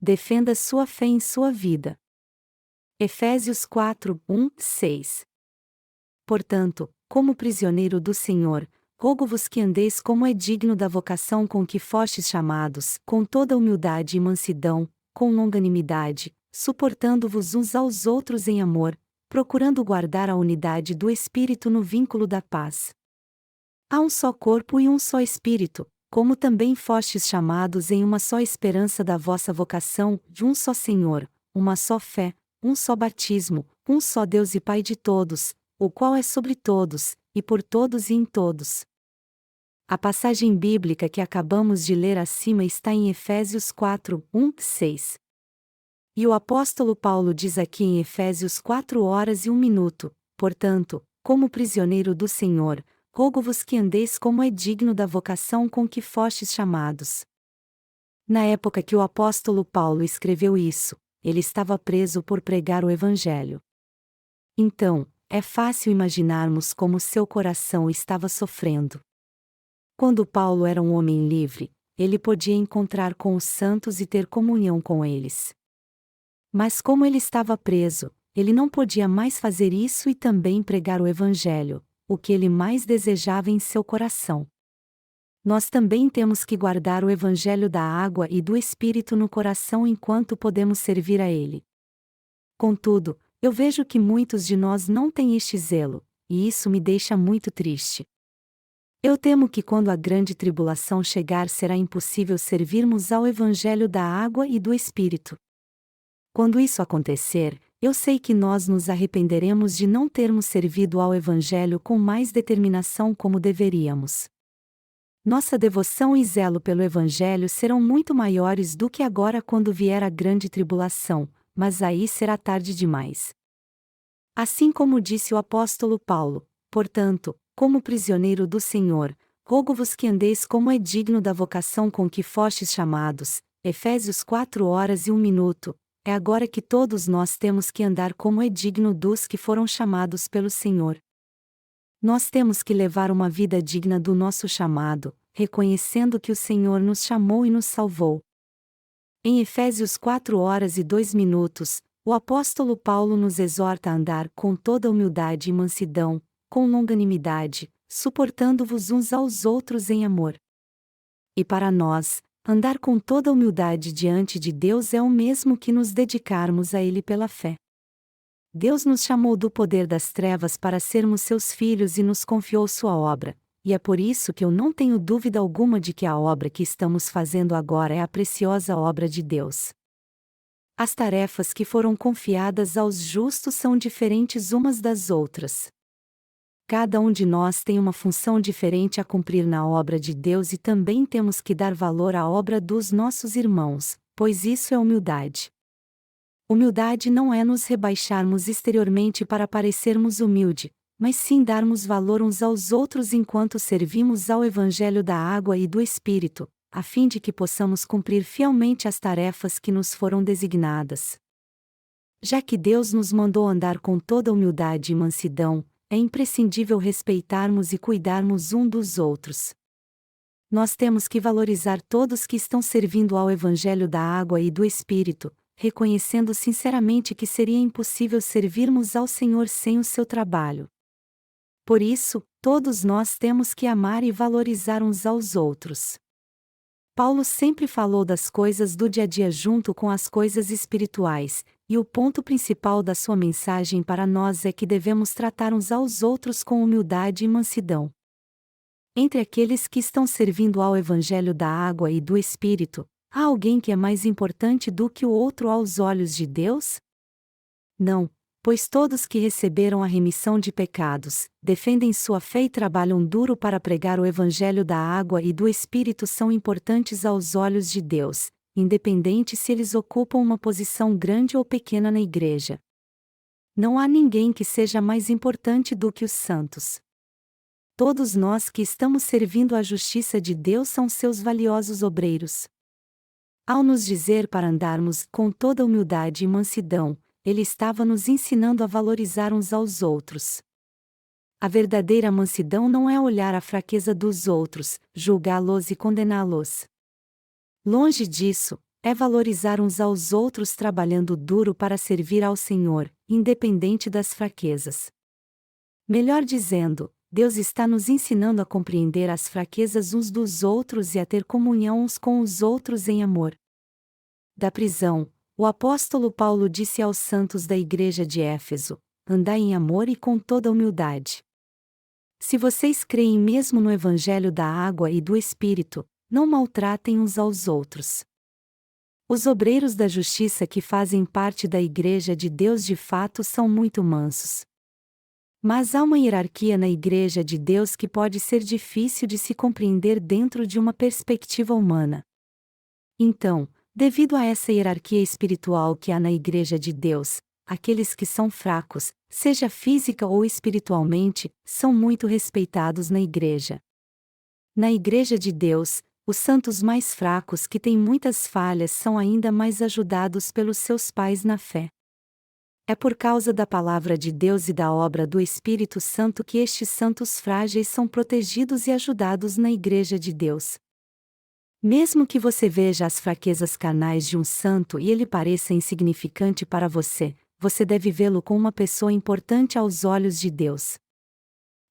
defenda sua fé em sua vida. Efésios 4, 1, 6. Portanto, como prisioneiro do Senhor, rogo-vos que andeis como é digno da vocação com que fostes chamados, com toda humildade e mansidão, com longanimidade, suportando-vos uns aos outros em amor, procurando guardar a unidade do Espírito no vínculo da paz. Há um só corpo e um só Espírito, como também fostes chamados em uma só esperança da vossa vocação, de um só Senhor, uma só fé, um só batismo, um só Deus e Pai de todos, o qual é sobre todos, e por todos e em todos. A passagem bíblica que acabamos de ler acima está em Efésios 4, 1, 6. E o apóstolo Paulo diz aqui em Efésios 4 horas e 1 minuto, portanto, como prisioneiro do Senhor, rogo-vos que andeis como é digno da vocação com que fostes chamados. Na época que o apóstolo Paulo escreveu isso, ele estava preso por pregar o Evangelho. Então, é fácil imaginarmos como seu coração estava sofrendo. Quando Paulo era um homem livre, ele podia encontrar com os santos e ter comunhão com eles. Mas como ele estava preso, ele não podia mais fazer isso e também pregar o Evangelho, o que ele mais desejava em seu coração. Nós também temos que guardar o Evangelho da água e do Espírito no coração enquanto podemos servir a ele. Contudo, eu vejo que muitos de nós não têm este zelo, e isso me deixa muito triste. Eu temo que quando a grande tribulação chegar será impossível servirmos ao Evangelho da água e do Espírito. Quando isso acontecer, eu sei que nós nos arrependeremos de não termos servido ao Evangelho com mais determinação como deveríamos. Nossa devoção e zelo pelo Evangelho serão muito maiores do que agora quando vier a grande tribulação, mas aí será tarde demais. Assim como disse o apóstolo Paulo, portanto, como prisioneiro do Senhor, rogo-vos que andeis como é digno da vocação com que fostes chamados, Efésios 4 horas e 1 minuto, é agora que todos nós temos que andar como é digno dos que foram chamados pelo Senhor. Nós temos que levar uma vida digna do nosso chamado, reconhecendo que o Senhor nos chamou e nos salvou. Em Efésios 4 horas e 2 minutos, o apóstolo Paulo nos exorta a andar com toda humildade e mansidão, com longanimidade, suportando-vos uns aos outros em amor. E para nós, andar com toda humildade diante de Deus é o mesmo que nos dedicarmos a Ele pela fé. Deus nos chamou do poder das trevas para sermos seus filhos e nos confiou sua obra, e é por isso que eu não tenho dúvida alguma de que a obra que estamos fazendo agora é a preciosa obra de Deus. As tarefas que foram confiadas aos justos são diferentes umas das outras. Cada um de nós tem uma função diferente a cumprir na obra de Deus e também temos que dar valor à obra dos nossos irmãos, pois isso é humildade. Humildade não é nos rebaixarmos exteriormente para parecermos humildes, mas sim darmos valor uns aos outros enquanto servimos ao Evangelho da água e do Espírito, a fim de que possamos cumprir fielmente as tarefas que nos foram designadas. Já que Deus nos mandou andar com toda humildade e mansidão, é imprescindível respeitarmos e cuidarmos um dos outros. Nós temos que valorizar todos que estão servindo ao Evangelho da água e do Espírito, reconhecendo sinceramente que seria impossível servirmos ao Senhor sem o seu trabalho. Por isso, todos nós temos que amar e valorizar uns aos outros. Paulo sempre falou das coisas do dia a dia junto com as coisas espirituais, e o ponto principal da sua mensagem para nós é que devemos tratar uns aos outros com humildade e mansidão. Entre aqueles que estão servindo ao Evangelho da água e do Espírito, há alguém que é mais importante do que o outro aos olhos de Deus? Não, pois todos que receberam a remissão de pecados, defendem sua fé e trabalham duro para pregar o Evangelho da água e do Espírito são importantes aos olhos de Deus, independente se eles ocupam uma posição grande ou pequena na igreja. Não há ninguém que seja mais importante do que os santos. Todos nós que estamos servindo à justiça de Deus são seus valiosos obreiros. Ao nos dizer para andarmos com toda humildade e mansidão, Ele estava nos ensinando a valorizar uns aos outros. A verdadeira mansidão não é olhar a fraqueza dos outros, julgá-los e condená-los. Longe disso, é valorizar uns aos outros trabalhando duro para servir ao Senhor, independente das fraquezas. Melhor dizendo, Deus está nos ensinando a compreender as fraquezas uns dos outros e a ter comunhão uns com os outros em amor. Da prisão, o apóstolo Paulo disse aos santos da igreja de Éfeso: andai em amor e com toda humildade. Se vocês creem mesmo no Evangelho da água e do Espírito, não maltratem uns aos outros. Os obreiros da justiça que fazem parte da Igreja de Deus de fato são muito mansos. Mas há uma hierarquia na Igreja de Deus que pode ser difícil de se compreender dentro de uma perspectiva humana. Então, devido a essa hierarquia espiritual que há na Igreja de Deus, aqueles que são fracos, seja física ou espiritualmente, são muito respeitados na Igreja. Na Igreja de Deus, os santos mais fracos que têm muitas falhas são ainda mais ajudados pelos seus pais na fé. É por causa da palavra de Deus e da obra do Espírito Santo que estes santos frágeis são protegidos e ajudados na Igreja de Deus. Mesmo que você veja as fraquezas carnais de um santo e ele pareça insignificante para você, você deve vê-lo como uma pessoa importante aos olhos de Deus.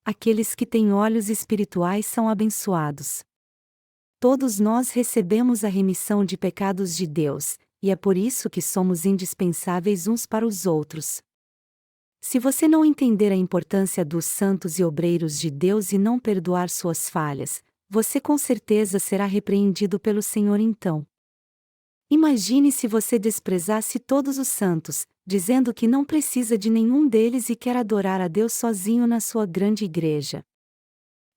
Aqueles que têm olhos espirituais são abençoados. Todos nós recebemos a remissão de pecados de Deus, e é por isso que somos indispensáveis uns para os outros. Se você não entender a importância dos santos e obreiros de Deus e não perdoar suas falhas, você com certeza será repreendido pelo Senhor então. Imagine se você desprezasse todos os santos, dizendo que não precisa de nenhum deles e quer adorar a Deus sozinho na sua grande igreja.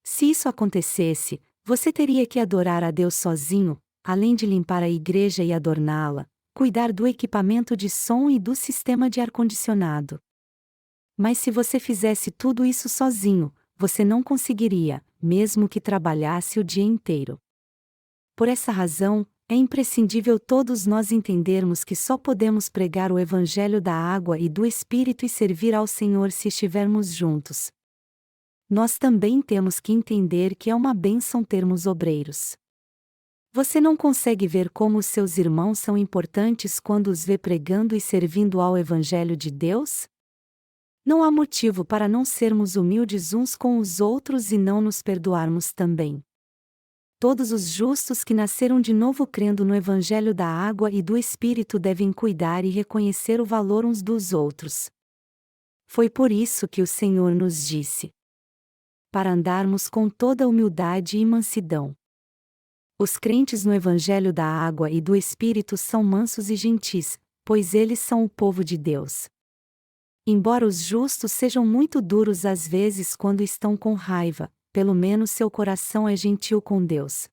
Se isso acontecesse, você teria que adorar a Deus sozinho, além de limpar a igreja e adorná-la, cuidar do equipamento de som e do sistema de ar-condicionado. Mas se você fizesse tudo isso sozinho, você não conseguiria, mesmo que trabalhasse o dia inteiro. Por essa razão, é imprescindível todos nós entendermos que só podemos pregar o Evangelho da água e do Espírito e servir ao Senhor se estivermos juntos. Nós também temos que entender que é uma bênção termos obreiros. Você não consegue ver como os seus irmãos são importantes quando os vê pregando e servindo ao Evangelho de Deus? Não há motivo para não sermos humildes uns com os outros e não nos perdoarmos também. Todos os justos que nasceram de novo crendo no Evangelho da água e do Espírito devem cuidar e reconhecer o valor uns dos outros. Foi por isso que o Senhor nos disse: para andarmos com toda humildade e mansidão. Os crentes no Evangelho da água e do Espírito são mansos e gentis, pois eles são o povo de Deus. Embora os justos sejam muito duros às vezes quando estão com raiva, pelo menos seu coração é gentil com Deus.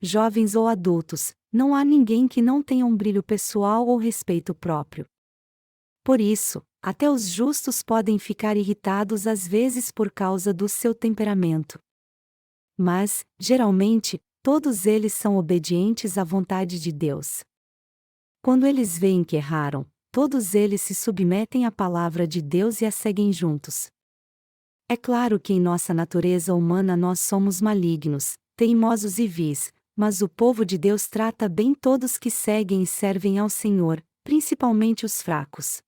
Jovens ou adultos, não há ninguém que não tenha um brilho pessoal ou respeito próprio. Por isso, até os justos podem ficar irritados às vezes por causa do seu temperamento. Mas, geralmente, todos eles são obedientes à vontade de Deus. Quando eles veem que erraram, todos eles se submetem à palavra de Deus e a seguem juntos. É claro que em nossa natureza humana nós somos malignos, teimosos e vis, mas o povo de Deus trata bem todos que seguem e servem ao Senhor, principalmente os fracos.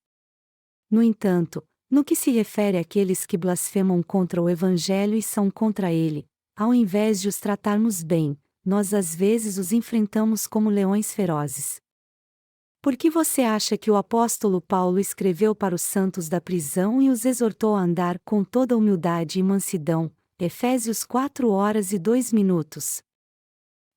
No entanto, no que se refere àqueles que blasfemam contra o Evangelho e são contra ele, ao invés de os tratarmos bem, nós às vezes os enfrentamos como leões ferozes. Por que você acha que o apóstolo Paulo escreveu para os santos da prisão e os exortou a andar com toda humildade e mansidão, Efésios 4:02?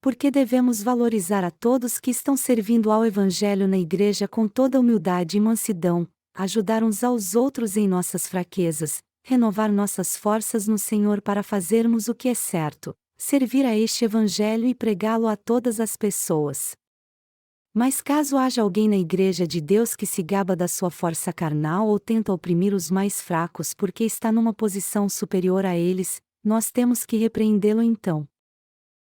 Porque devemos valorizar a todos que estão servindo ao Evangelho na igreja com toda humildade e mansidão, ajudar uns aos outros em nossas fraquezas, renovar nossas forças no Senhor para fazermos o que é certo, servir a este Evangelho e pregá-lo a todas as pessoas. Mas caso haja alguém na Igreja de Deus que se gaba da sua força carnal ou tenta oprimir os mais fracos porque está numa posição superior a eles, nós temos que repreendê-lo então.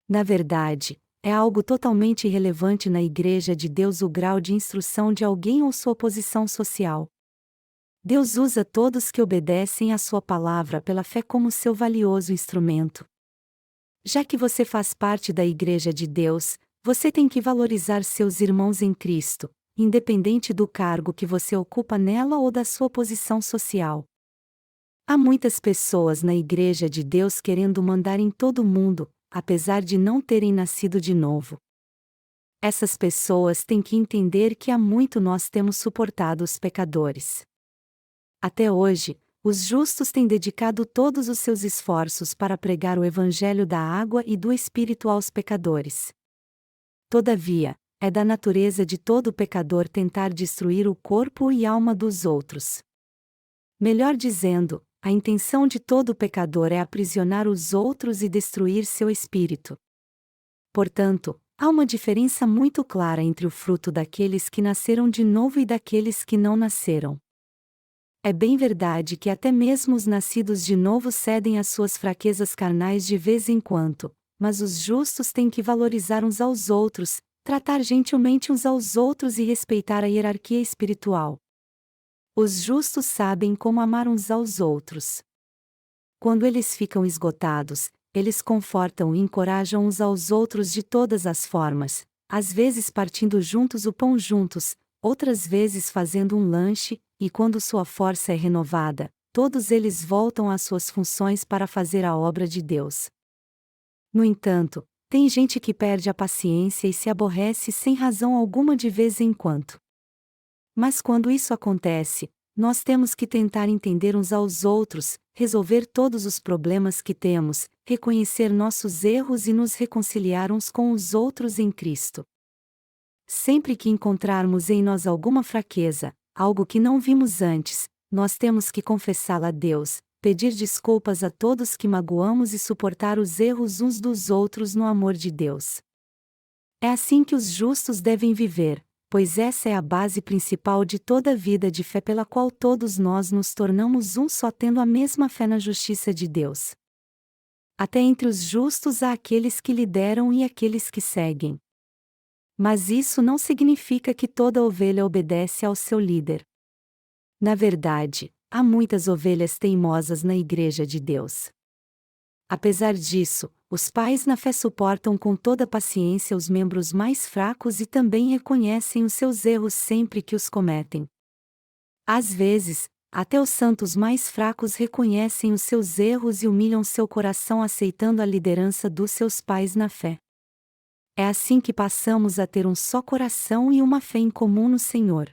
Na verdade, é algo totalmente irrelevante na Igreja de Deus o grau de instrução de alguém ou sua posição social. Deus usa todos que obedecem à sua palavra pela fé como seu valioso instrumento. Já que você faz parte da Igreja de Deus, Você tem que valorizar seus irmãos em Cristo, independente do cargo que você ocupa nela ou da sua posição social. Há muitas pessoas na Igreja de Deus querendo mandar em todo mundo, apesar de não terem nascido de novo. Essas pessoas têm que entender que há muito nós temos suportado os pecadores. Até hoje, os justos têm dedicado todos os seus esforços para pregar o Evangelho da água e do Espírito aos pecadores. Todavia, é da natureza de todo pecador tentar destruir o corpo e alma dos outros. Melhor dizendo, a intenção de todo pecador é aprisionar os outros e destruir seu espírito. Portanto, há uma diferença muito clara entre o fruto daqueles que nasceram de novo e daqueles que não nasceram. É bem verdade que até mesmo os nascidos de novo cedem às suas fraquezas carnais de vez em quando, mas os justos têm que valorizar uns aos outros, tratar gentilmente uns aos outros e respeitar a hierarquia espiritual. Os justos sabem como amar uns aos outros. Quando eles ficam esgotados, eles confortam e encorajam uns aos outros de todas as formas, às vezes partindo juntos o pão juntos, outras vezes fazendo um lanche, e quando sua força é renovada, todos eles voltam às suas funções para fazer a obra de Deus. No entanto, tem gente que perde a paciência e se aborrece sem razão alguma de vez em quando. Mas quando isso acontece, nós temos que tentar entender uns aos outros, resolver todos os problemas que temos, reconhecer nossos erros e nos reconciliar uns com os outros em Cristo. Sempre que encontrarmos em nós alguma fraqueza, algo que não vimos antes, nós temos que confessá-la a Deus, pedir desculpas a todos que magoamos e suportar os erros uns dos outros no amor de Deus. É assim que os justos devem viver, pois essa é a base principal de toda a vida de fé pela qual todos nós nos tornamos um só tendo a mesma fé na justiça de Deus. Até entre os justos há aqueles que lideram e aqueles que seguem. Mas isso não significa que toda ovelha obedece ao seu líder. Na verdade, há muitas ovelhas teimosas na Igreja de Deus. Apesar disso, os pais na fé suportam com toda paciência os membros mais fracos e também reconhecem os seus erros sempre que os cometem. Às vezes, até os santos mais fracos reconhecem os seus erros e humilham seu coração aceitando a liderança dos seus pais na fé. É assim que passamos a ter um só coração e uma fé em comum no Senhor.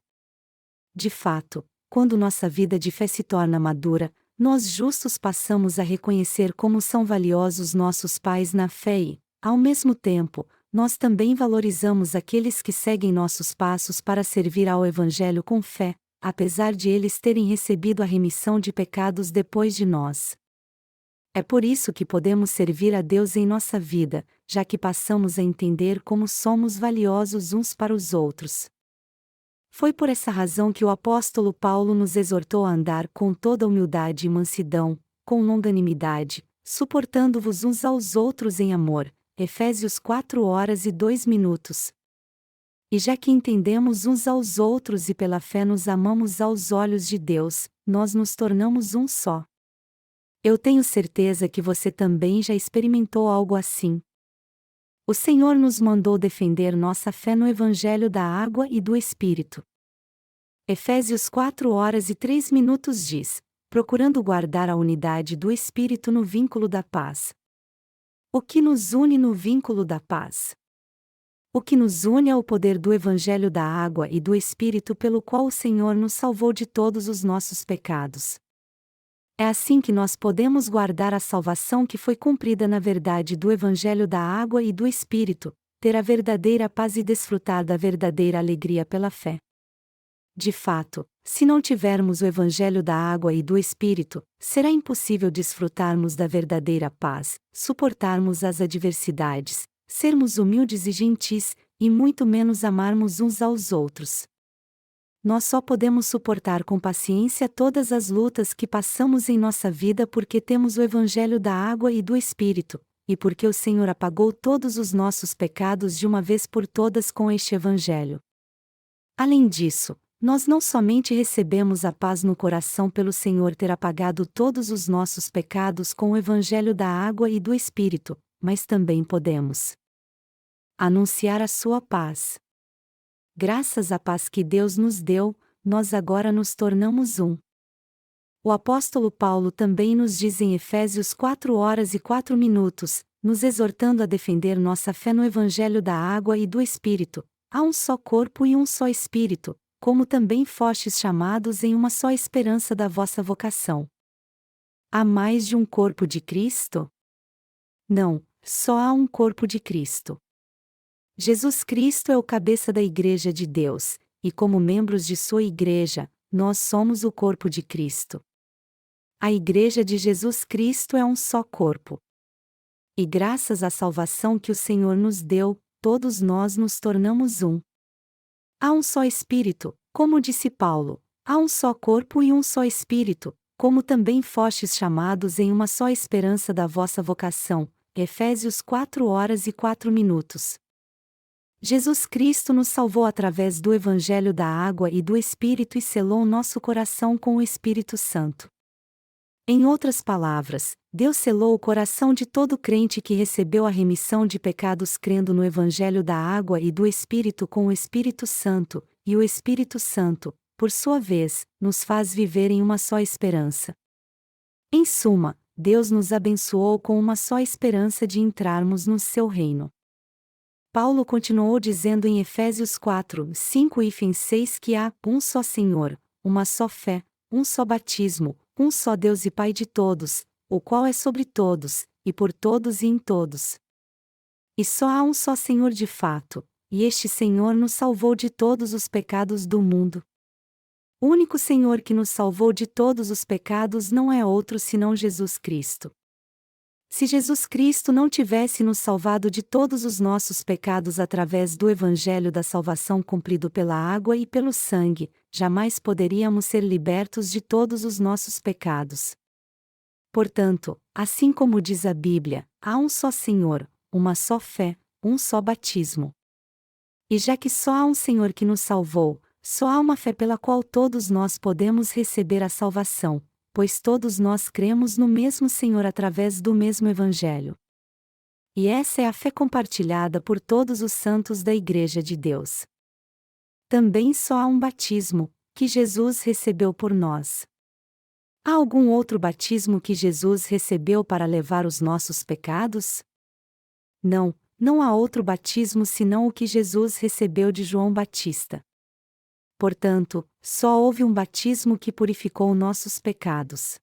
De fato, quando nossa vida de fé se torna madura, nós justos passamos a reconhecer como são valiosos nossos pais na fé e, ao mesmo tempo, nós também valorizamos aqueles que seguem nossos passos para servir ao Evangelho com fé, apesar de eles terem recebido a remissão de pecados depois de nós. É por isso que podemos servir a Deus em nossa vida, já que passamos a entender como somos valiosos uns para os outros. Foi por essa razão que o apóstolo Paulo nos exortou a andar com toda humildade e mansidão, com longanimidade, suportando-vos uns aos outros em amor. Efésios 4:02. E já que entendemos uns aos outros e pela fé nos amamos aos olhos de Deus, nós nos tornamos um só. Eu tenho certeza que você também já experimentou algo assim. O Senhor nos mandou defender nossa fé no Evangelho da água e do Espírito. Efésios 4:03 diz: procurando guardar a unidade do Espírito no vínculo da paz. O que nos une no vínculo da paz? O que nos une é o poder do Evangelho da água e do Espírito pelo qual o Senhor nos salvou de todos os nossos pecados. É assim que nós podemos guardar a salvação que foi cumprida na verdade do Evangelho da água e do Espírito, ter a verdadeira paz e desfrutar da verdadeira alegria pela fé. De fato, se não tivermos o Evangelho da água e do Espírito, será impossível desfrutarmos da verdadeira paz, suportarmos as adversidades, sermos humildes e gentis, e muito menos amarmos uns aos outros. Nós só podemos suportar com paciência todas as lutas que passamos em nossa vida porque temos o Evangelho da água e do Espírito, e porque o Senhor apagou todos os nossos pecados de uma vez por todas com este Evangelho. Além disso, nós não somente recebemos a paz no coração pelo Senhor ter apagado todos os nossos pecados com o Evangelho da água e do Espírito, mas também podemos Anunciar a sua paz. Graças à paz que Deus nos deu, nós agora nos tornamos um. O apóstolo Paulo também nos diz em Efésios 4:04, nos exortando a defender nossa fé no Evangelho da água e do Espírito: há um só corpo e um só Espírito, como também fostes chamados em uma só esperança da vossa vocação. Há mais de um corpo de Cristo? Não, só há um corpo de Cristo. Jesus Cristo é o cabeça da Igreja de Deus, e como membros de sua Igreja, nós somos o corpo de Cristo. A Igreja de Jesus Cristo é um só corpo. E graças à salvação que o Senhor nos deu, todos nós nos tornamos um. Há um só Espírito, como disse Paulo, há um só corpo e um só Espírito, como também fostes chamados em uma só esperança da vossa vocação. Efésios 4:04. Jesus Cristo nos salvou através do Evangelho da água e do Espírito e selou nosso coração com o Espírito Santo. Em outras palavras, Deus selou o coração de todo crente que recebeu a remissão de pecados crendo no Evangelho da água e do Espírito com o Espírito Santo, e o Espírito Santo, por sua vez, nos faz viver em uma só esperança. Em suma, Deus nos abençoou com uma só esperança de entrarmos no seu reino. Paulo continuou dizendo em Efésios 4:5-6 que há um só Senhor, uma só fé, um só batismo, um só Deus e Pai de todos, o qual é sobre todos, e por todos e em todos. E só há um só Senhor de fato, e este Senhor nos salvou de todos os pecados do mundo. O único Senhor que nos salvou de todos os pecados não é outro senão Jesus Cristo. Se Jesus Cristo não tivesse nos salvado de todos os nossos pecados através do Evangelho da salvação cumprido pela água e pelo sangue, jamais poderíamos ser libertos de todos os nossos pecados. Portanto, assim como diz a Bíblia, há um só Senhor, uma só fé, um só batismo. E já que só há um Senhor que nos salvou, só há uma fé pela qual todos nós podemos receber a salvação, pois todos nós cremos no mesmo Senhor através do mesmo Evangelho. E essa é a fé compartilhada por todos os santos da Igreja de Deus. Também só há um batismo, que Jesus recebeu por nós. Há algum outro batismo que Jesus recebeu para levar os nossos pecados? Não, não há outro batismo senão o que Jesus recebeu de João Batista. Portanto, só houve um batismo que purificou nossos pecados.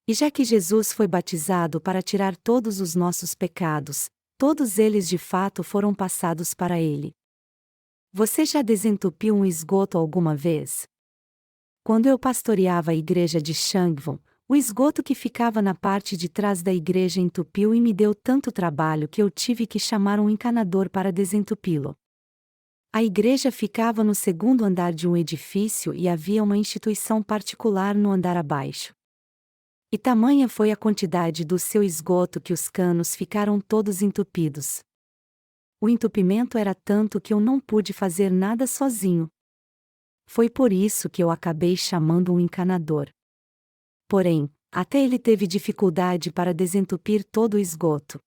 E já que Jesus foi batizado para tirar todos os nossos pecados, todos eles de fato foram passados para ele. Você já desentupiu um esgoto alguma vez? Quando eu pastoreava a igreja de Changwon, o esgoto que ficava na parte de trás da igreja entupiu e me deu tanto trabalho que eu tive que chamar um encanador para desentupi-lo. A igreja ficava no segundo andar de um edifício e havia uma instituição particular no andar abaixo. E tamanha foi a quantidade do seu esgoto que os canos ficaram todos entupidos. O entupimento era tanto que eu não pude fazer nada sozinho. Foi por isso que eu acabei chamando um encanador. Porém, até ele teve dificuldade para desentupir todo o esgoto.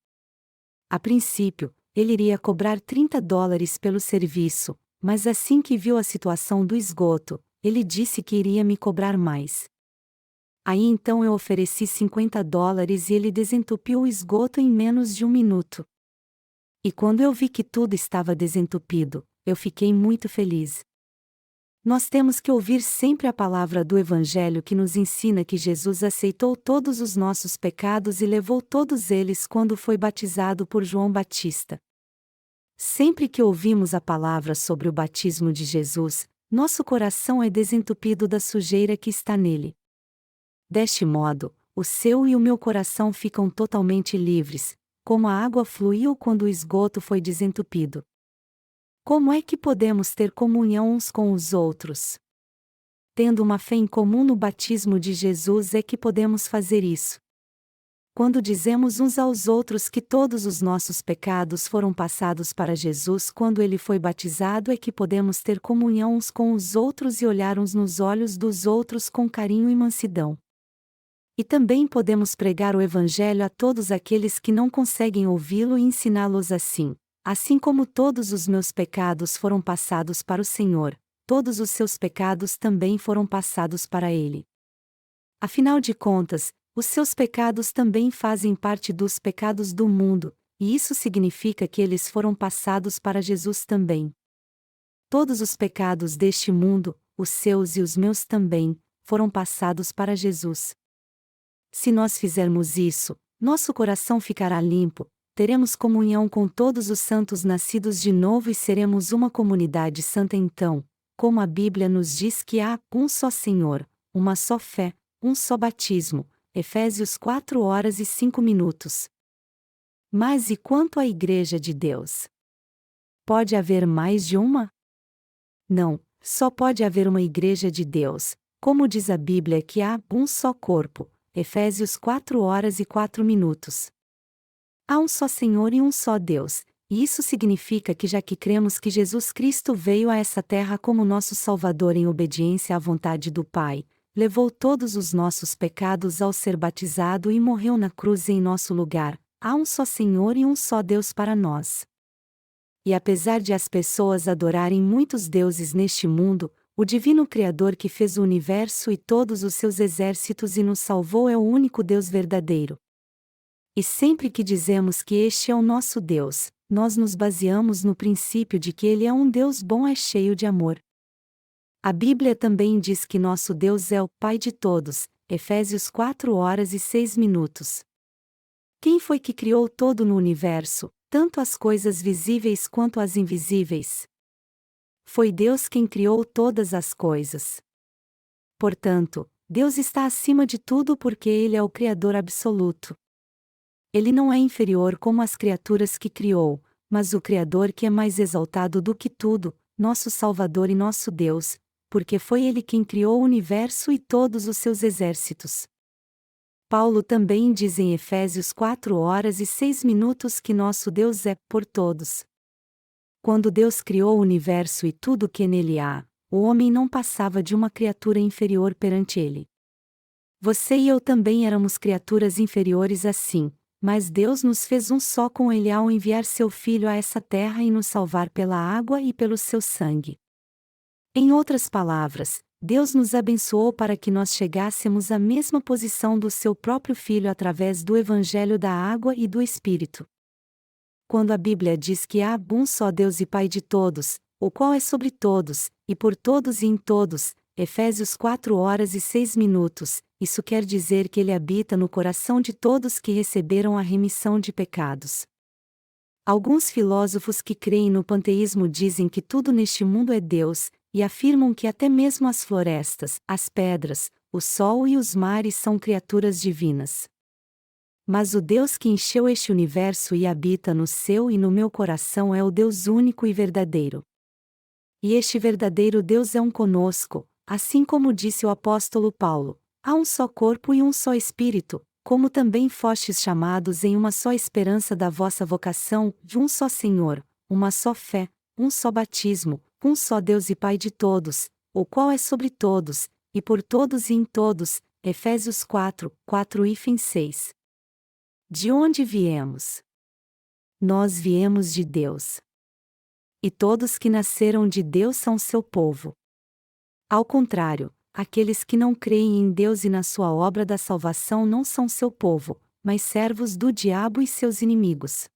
A princípio, ele iria cobrar $30 pelo serviço, mas assim que viu a situação do esgoto, ele disse que iria me cobrar mais. Aí então eu ofereci $50 e ele desentupiu o esgoto em menos de 1 minuto. E quando eu vi que tudo estava desentupido, eu fiquei muito feliz. Nós temos que ouvir sempre a palavra do Evangelho que nos ensina que Jesus aceitou todos os nossos pecados e levou todos eles quando foi batizado por João Batista. Sempre que ouvimos a palavra sobre o batismo de Jesus, nosso coração é desentupido da sujeira que está nele. Deste modo, o seu e o meu coração ficam totalmente livres, como a água fluiu quando o esgoto foi desentupido. Como é que podemos ter comunhão uns com os outros? Tendo uma fé em comum no batismo de Jesus é que podemos fazer isso. Quando dizemos uns aos outros que todos os nossos pecados foram passados para Jesus quando ele foi batizado é que podemos ter comunhão uns com os outros e olhar uns nos olhos dos outros com carinho e mansidão. E também podemos pregar o Evangelho a todos aqueles que não conseguem ouvi-lo e ensiná-los assim: Assim como todos os meus pecados foram passados para o Senhor, todos os seus pecados também foram passados para ele. Afinal de contas, os seus pecados também fazem parte dos pecados do mundo, e isso significa que eles foram passados para Jesus também. Todos os pecados deste mundo, os seus e os meus também, foram passados para Jesus. Se nós fizermos isso, nosso coração ficará limpo, teremos comunhão com todos os santos nascidos de novo e seremos uma comunidade santa então, como a Bíblia nos diz que há um só Senhor, uma só fé, um só batismo. Efésios 4h05. Mas e quanto à Igreja de Deus? Pode haver mais de uma? Não, só pode haver uma Igreja de Deus, como diz a Bíblia que há um só corpo. Efésios 4h04. Há um só Senhor e um só Deus, e isso significa que já que cremos que Jesus Cristo veio a essa terra como nosso Salvador em obediência à vontade do Pai, levou todos os nossos pecados ao ser batizado e morreu na cruz em nosso lugar, há um só Senhor e um só Deus para nós. E apesar de as pessoas adorarem muitos deuses neste mundo, o divino Criador que fez o universo e todos os seus exércitos e nos salvou é o único Deus verdadeiro. E sempre que dizemos que este é o nosso Deus, nós nos baseamos no princípio de que ele é um Deus bom e cheio de amor. A Bíblia também diz que nosso Deus é o Pai de todos, Efésios 4h06. Quem foi que criou todo no universo, tanto as coisas visíveis quanto as invisíveis? Foi Deus quem criou todas as coisas. Portanto, Deus está acima de tudo porque Ele é o Criador absoluto. Ele não é inferior como as criaturas que criou, mas o Criador que é mais exaltado do que tudo, nosso Salvador e nosso Deus, porque foi Ele quem criou o universo e todos os seus exércitos. Paulo também diz em Efésios 4h06 que nosso Deus é por todos. Quando Deus criou o universo e tudo o que nele há, o homem não passava de uma criatura inferior perante ele. Você e eu também éramos criaturas inferiores assim, mas Deus nos fez um só com ele ao enviar seu Filho a essa terra e nos salvar pela água e pelo seu sangue. Em outras palavras, Deus nos abençoou para que nós chegássemos à mesma posição do seu próprio Filho através do Evangelho da água e do Espírito. Quando a Bíblia diz que há um só Deus e Pai de todos, o qual é sobre todos, e por todos e em todos, Efésios 4h06, isso quer dizer que Ele habita no coração de todos que receberam a remissão de pecados. Alguns filósofos que creem no panteísmo dizem que tudo neste mundo é Deus, e afirmam que até mesmo as florestas, as pedras, o sol e os mares são criaturas divinas. Mas o Deus que encheu este universo e habita no seu e no meu coração é o Deus único e verdadeiro. E este verdadeiro Deus é um conosco, assim como disse o apóstolo Paulo: há um só corpo e um só Espírito, como também fostes chamados em uma só esperança da vossa vocação, de um só Senhor, uma só fé, um só batismo, um só Deus e Pai de todos, o qual é sobre todos, e por todos e em todos. Efésios 4:6. De onde viemos? Nós viemos de Deus. E todos que nasceram de Deus são seu povo. Ao contrário, aqueles que não creem em Deus e na sua obra da salvação não são seu povo, mas servos do diabo e seus inimigos.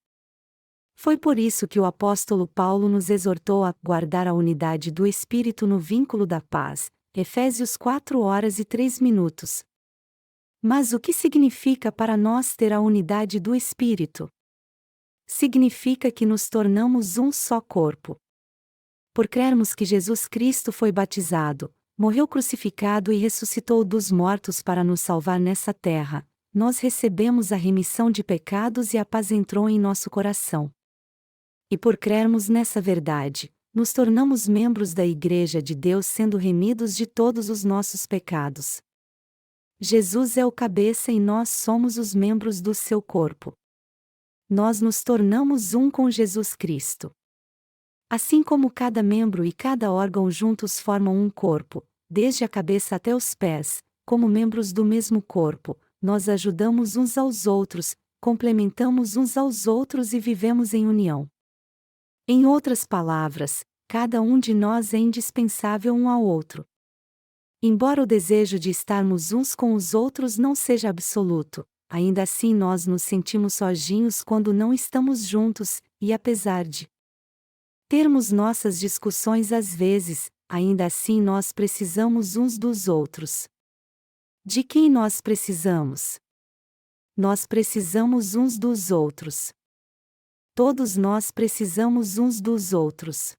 Foi por isso que o apóstolo Paulo nos exortou a guardar a unidade do Espírito no vínculo da paz, Efésios 4h03. Mas o que significa para nós ter a unidade do Espírito? Significa que nos tornamos um só corpo. Por crermos que Jesus Cristo foi batizado, morreu crucificado e ressuscitou dos mortos para nos salvar nessa terra, nós recebemos a remissão de pecados e a paz entrou em nosso coração. E por crermos nessa verdade, nos tornamos membros da Igreja de Deus sendo remidos de todos os nossos pecados. Jesus é o cabeça e nós somos os membros do seu corpo. Nós nos tornamos um com Jesus Cristo. Assim como cada membro e cada órgão juntos formam um corpo, desde a cabeça até os pés, como membros do mesmo corpo, nós ajudamos uns aos outros, complementamos uns aos outros e vivemos em união. Em outras palavras, cada um de nós é indispensável um ao outro. Embora o desejo de estarmos uns com os outros não seja absoluto, ainda assim nós nos sentimos sozinhos quando não estamos juntos, e apesar de termos nossas discussões às vezes, ainda assim nós precisamos uns dos outros. De quem nós precisamos? Nós precisamos uns dos outros. Todos nós precisamos uns dos outros.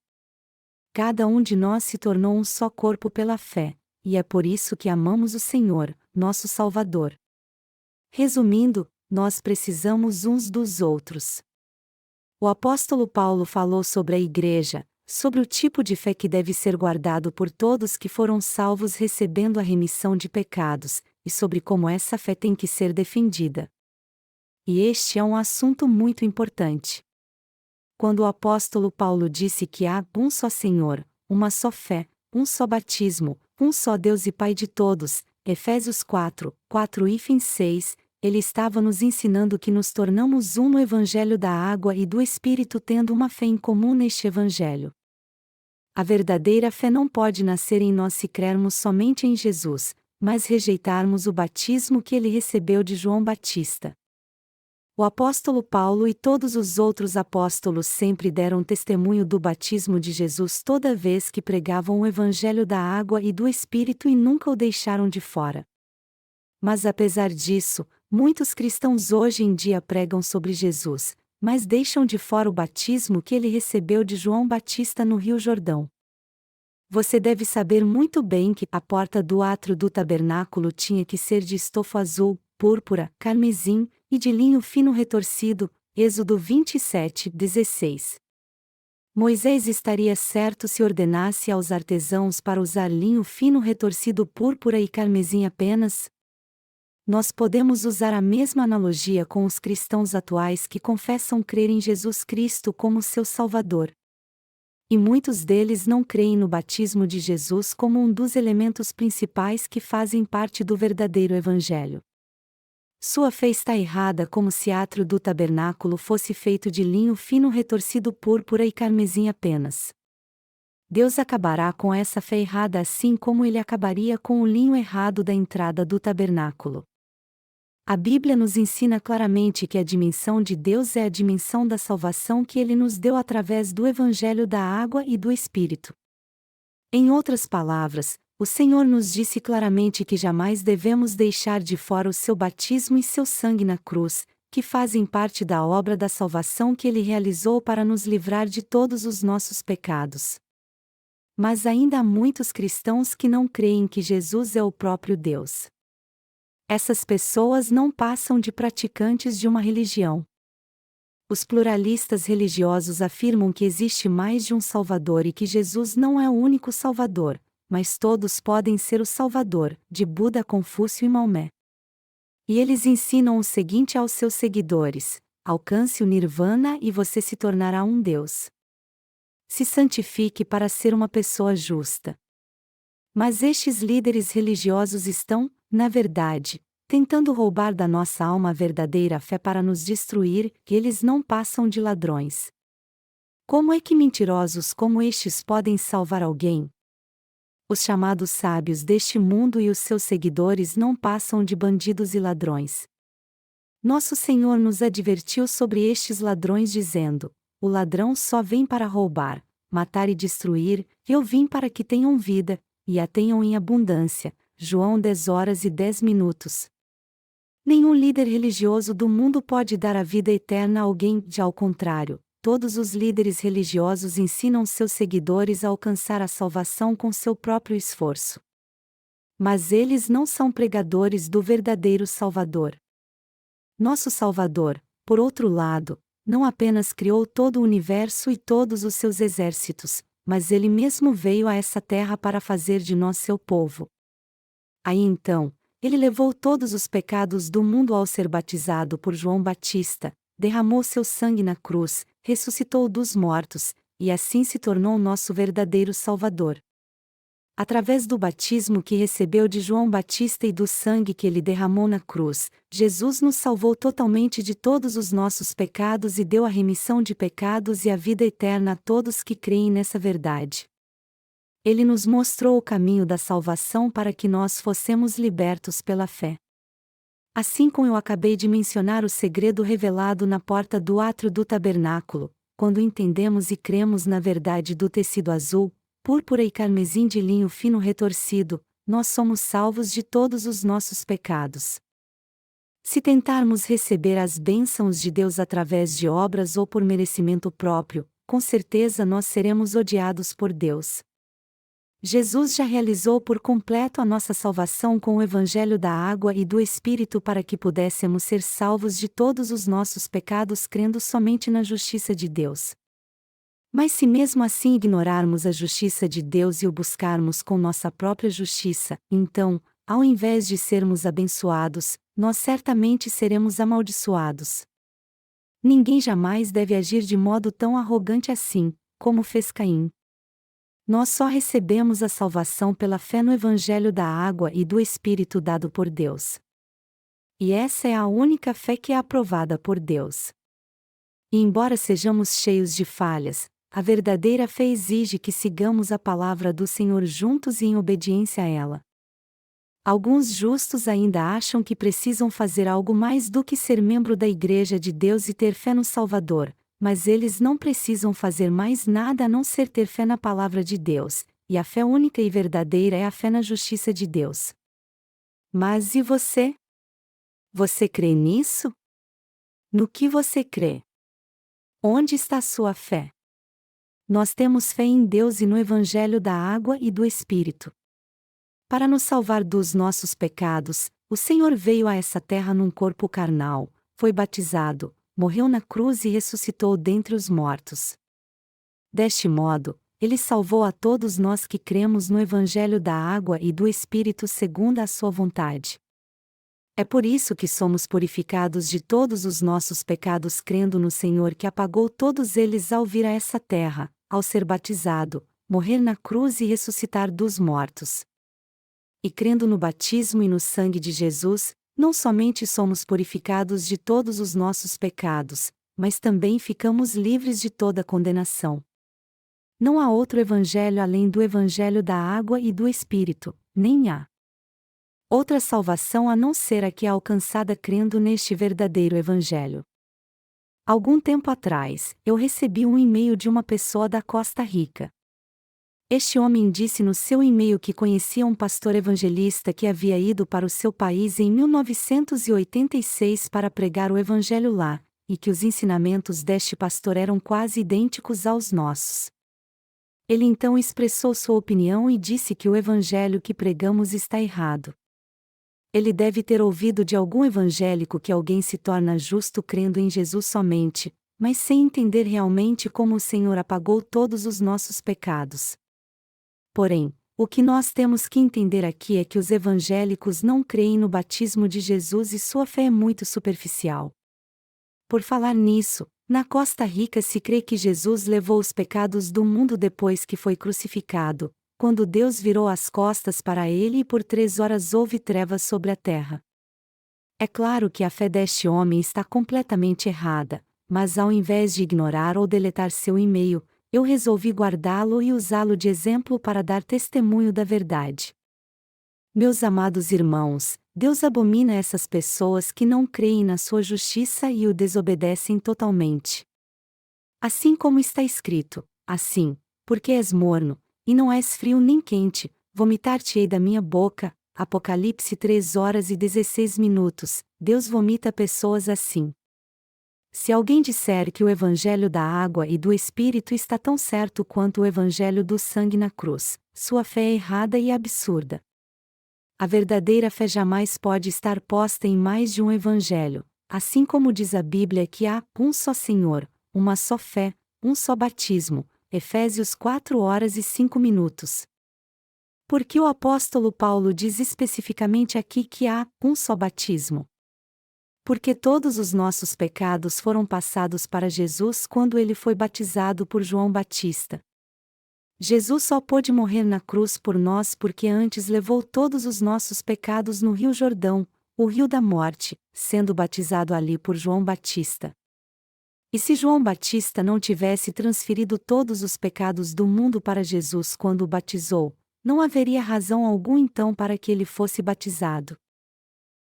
Cada um de nós se tornou um só corpo pela fé, e é por isso que amamos o Senhor, nosso Salvador. Resumindo, nós precisamos uns dos outros. O apóstolo Paulo falou sobre a igreja, sobre o tipo de fé que deve ser guardado por todos que foram salvos recebendo a remissão de pecados, e sobre como essa fé tem que ser defendida. E este é um assunto muito importante. Quando o apóstolo Paulo disse que há um só Senhor, uma só fé, um só batismo, um só Deus e Pai de todos, Efésios 4:6, ele estava nos ensinando que nos tornamos um no Evangelho da água e do Espírito tendo uma fé em comum neste Evangelho. A verdadeira fé não pode nascer em nós se crermos somente em Jesus, mas rejeitarmos o batismo que ele recebeu de João Batista. O apóstolo Paulo e todos os outros apóstolos sempre deram testemunho do batismo de Jesus toda vez que pregavam o Evangelho da água e do Espírito e nunca o deixaram de fora. Mas apesar disso, muitos cristãos hoje em dia pregam sobre Jesus, mas deixam de fora o batismo que ele recebeu de João Batista no Rio Jordão. Você deve saber muito bem que a porta do átrio do tabernáculo tinha que ser de estofo azul, púrpura, carmesim, e de linho fino retorcido, Êxodo 27:16. Moisés estaria certo se ordenasse aos artesãos para usar linho fino retorcido púrpura e carmesim apenas? Nós podemos usar a mesma analogia com os cristãos atuais que confessam crer em Jesus Cristo como seu Salvador. E muitos deles não creem no batismo de Jesus como um dos elementos principais que fazem parte do verdadeiro Evangelho. Sua fé está errada como se o átrio do tabernáculo fosse feito de linho fino retorcido púrpura e carmesim apenas. Deus acabará com essa fé errada assim como ele acabaria com o linho errado da entrada do tabernáculo. A Bíblia nos ensina claramente que a dimensão de Deus é a dimensão da salvação que ele nos deu através do Evangelho da água e do Espírito. Em outras palavras, o Senhor nos disse claramente que jamais devemos deixar de fora o seu batismo e seu sangue na cruz, que fazem parte da obra da salvação que ele realizou para nos livrar de todos os nossos pecados. Mas ainda há muitos cristãos que não creem que Jesus é o próprio Deus. Essas pessoas não passam de praticantes de uma religião. Os pluralistas religiosos afirmam que existe mais de um Salvador e que Jesus não é o único Salvador, mas todos podem ser o Salvador, de Buda, Confúcio e Maomé. E eles ensinam o seguinte aos seus seguidores: alcance o Nirvana e você se tornará um Deus. Se santifique para ser uma pessoa justa. Mas estes líderes religiosos estão, na verdade, tentando roubar da nossa alma a verdadeira fé para nos destruir, que eles não passam de ladrões. Como é que mentirosos como estes podem salvar alguém? Os chamados sábios deste mundo e os seus seguidores não passam de bandidos e ladrões. Nosso Senhor nos advertiu sobre estes ladrões dizendo: o ladrão só vem para roubar, matar e destruir, eu vim para que tenham vida, e a tenham em abundância. João 10:10. Nenhum líder religioso do mundo pode dar a vida eterna a alguém, ao contrário. Todos os líderes religiosos ensinam seus seguidores a alcançar a salvação com seu próprio esforço. Mas eles não são pregadores do verdadeiro Salvador. Nosso Salvador, por outro lado, não apenas criou todo o universo e todos os seus exércitos, mas ele mesmo veio a essa terra para fazer de nós seu povo. Aí então, ele levou todos os pecados do mundo ao ser batizado por João Batista, derramou seu sangue na cruz, ressuscitou dos mortos, e assim se tornou nosso verdadeiro Salvador. Através do batismo que recebeu de João Batista e do sangue que ele derramou na cruz, Jesus nos salvou totalmente de todos os nossos pecados e deu a remissão de pecados e a vida eterna a todos que creem nessa verdade. Ele nos mostrou o caminho da salvação para que nós fossemos libertos pela fé. Assim como eu acabei de mencionar o segredo revelado na porta do átrio do tabernáculo, quando entendemos e cremos na verdade do tecido azul, púrpura e carmesim de linho fino retorcido, nós somos salvos de todos os nossos pecados. Se tentarmos receber as bênçãos de Deus através de obras ou por merecimento próprio, com certeza nós seremos odiados por Deus. Jesus já realizou por completo a nossa salvação com o Evangelho da água e do Espírito para que pudéssemos ser salvos de todos os nossos pecados crendo somente na justiça de Deus. Mas se mesmo assim ignorarmos a justiça de Deus e o buscarmos com nossa própria justiça, então, ao invés de sermos abençoados, nós certamente seremos amaldiçoados. Ninguém jamais deve agir de modo tão arrogante assim, como fez Caim. Nós só recebemos a salvação pela fé no Evangelho da água e do Espírito dado por Deus. E essa é a única fé que é aprovada por Deus. E embora sejamos cheios de falhas, a verdadeira fé exige que sigamos a palavra do Senhor juntos e em obediência a ela. Alguns justos ainda acham que precisam fazer algo mais do que ser membro da Igreja de Deus e ter fé no Salvador, mas eles não precisam fazer mais nada a não ser ter fé na palavra de Deus, e a fé única e verdadeira é a fé na justiça de Deus. Mas e você? Você crê nisso? No que você crê? Onde está sua fé? Nós temos fé em Deus e no Evangelho da água e do Espírito. Para nos salvar dos nossos pecados, o Senhor veio a essa terra num corpo carnal, foi batizado, morreu na cruz e ressuscitou dentre os mortos. Deste modo, Ele salvou a todos nós que cremos no Evangelho da água e do Espírito segundo a sua vontade. É por isso que somos purificados de todos os nossos pecados crendo no Senhor que apagou todos eles ao vir a essa terra, ao ser batizado, morrer na cruz e ressuscitar dos mortos. E crendo no batismo e no sangue de Jesus, não somente somos purificados de todos os nossos pecados, mas também ficamos livres de toda condenação. Não há outro evangelho além do Evangelho da água e do Espírito, nem há outra salvação a não ser a que é alcançada crendo neste verdadeiro Evangelho. Algum tempo atrás, eu recebi um e-mail de uma pessoa da Costa Rica. Este homem disse no seu e-mail que conhecia um pastor evangelista que havia ido para o seu país em 1986 para pregar o Evangelho lá, e que os ensinamentos deste pastor eram quase idênticos aos nossos. Ele então expressou sua opinião e disse que o Evangelho que pregamos está errado. Ele deve ter ouvido de algum evangélico que alguém se torna justo crendo em Jesus somente, mas sem entender realmente como o Senhor apagou todos os nossos pecados. Porém, o que nós temos que entender aqui é que os evangélicos não creem no batismo de Jesus e sua fé é muito superficial. Por falar nisso, na Costa Rica se crê que Jesus levou os pecados do mundo depois que foi crucificado, quando Deus virou as costas para ele e por 3 horas houve trevas sobre a terra. É claro que a fé deste homem está completamente errada, mas ao invés de ignorar ou deletar seu e-mail, eu resolvi guardá-lo e usá-lo de exemplo para dar testemunho da verdade. Meus amados irmãos, Deus abomina essas pessoas que não creem na sua justiça e o desobedecem totalmente. Assim como está escrito, assim, porque és morno, e não és frio nem quente, vomitar-te-ei da minha boca. Apocalipse 3 horas e 16 minutos, Deus vomita pessoas assim. Se alguém disser que o Evangelho da água e do Espírito está tão certo quanto o Evangelho do sangue na cruz, sua fé é errada e absurda. A verdadeira fé jamais pode estar posta em mais de um Evangelho, assim como diz a Bíblia que há um só Senhor, uma só fé, um só batismo, Efésios 4 horas e 5 minutos. Por que o apóstolo Paulo diz especificamente aqui que há um só batismo? Porque todos os nossos pecados foram passados para Jesus quando ele foi batizado por João Batista. Jesus só pôde morrer na cruz por nós porque antes levou todos os nossos pecados no Rio Jordão, o rio da morte, sendo batizado ali por João Batista. E se João Batista não tivesse transferido todos os pecados do mundo para Jesus quando o batizou, não haveria razão alguma então para que ele fosse batizado.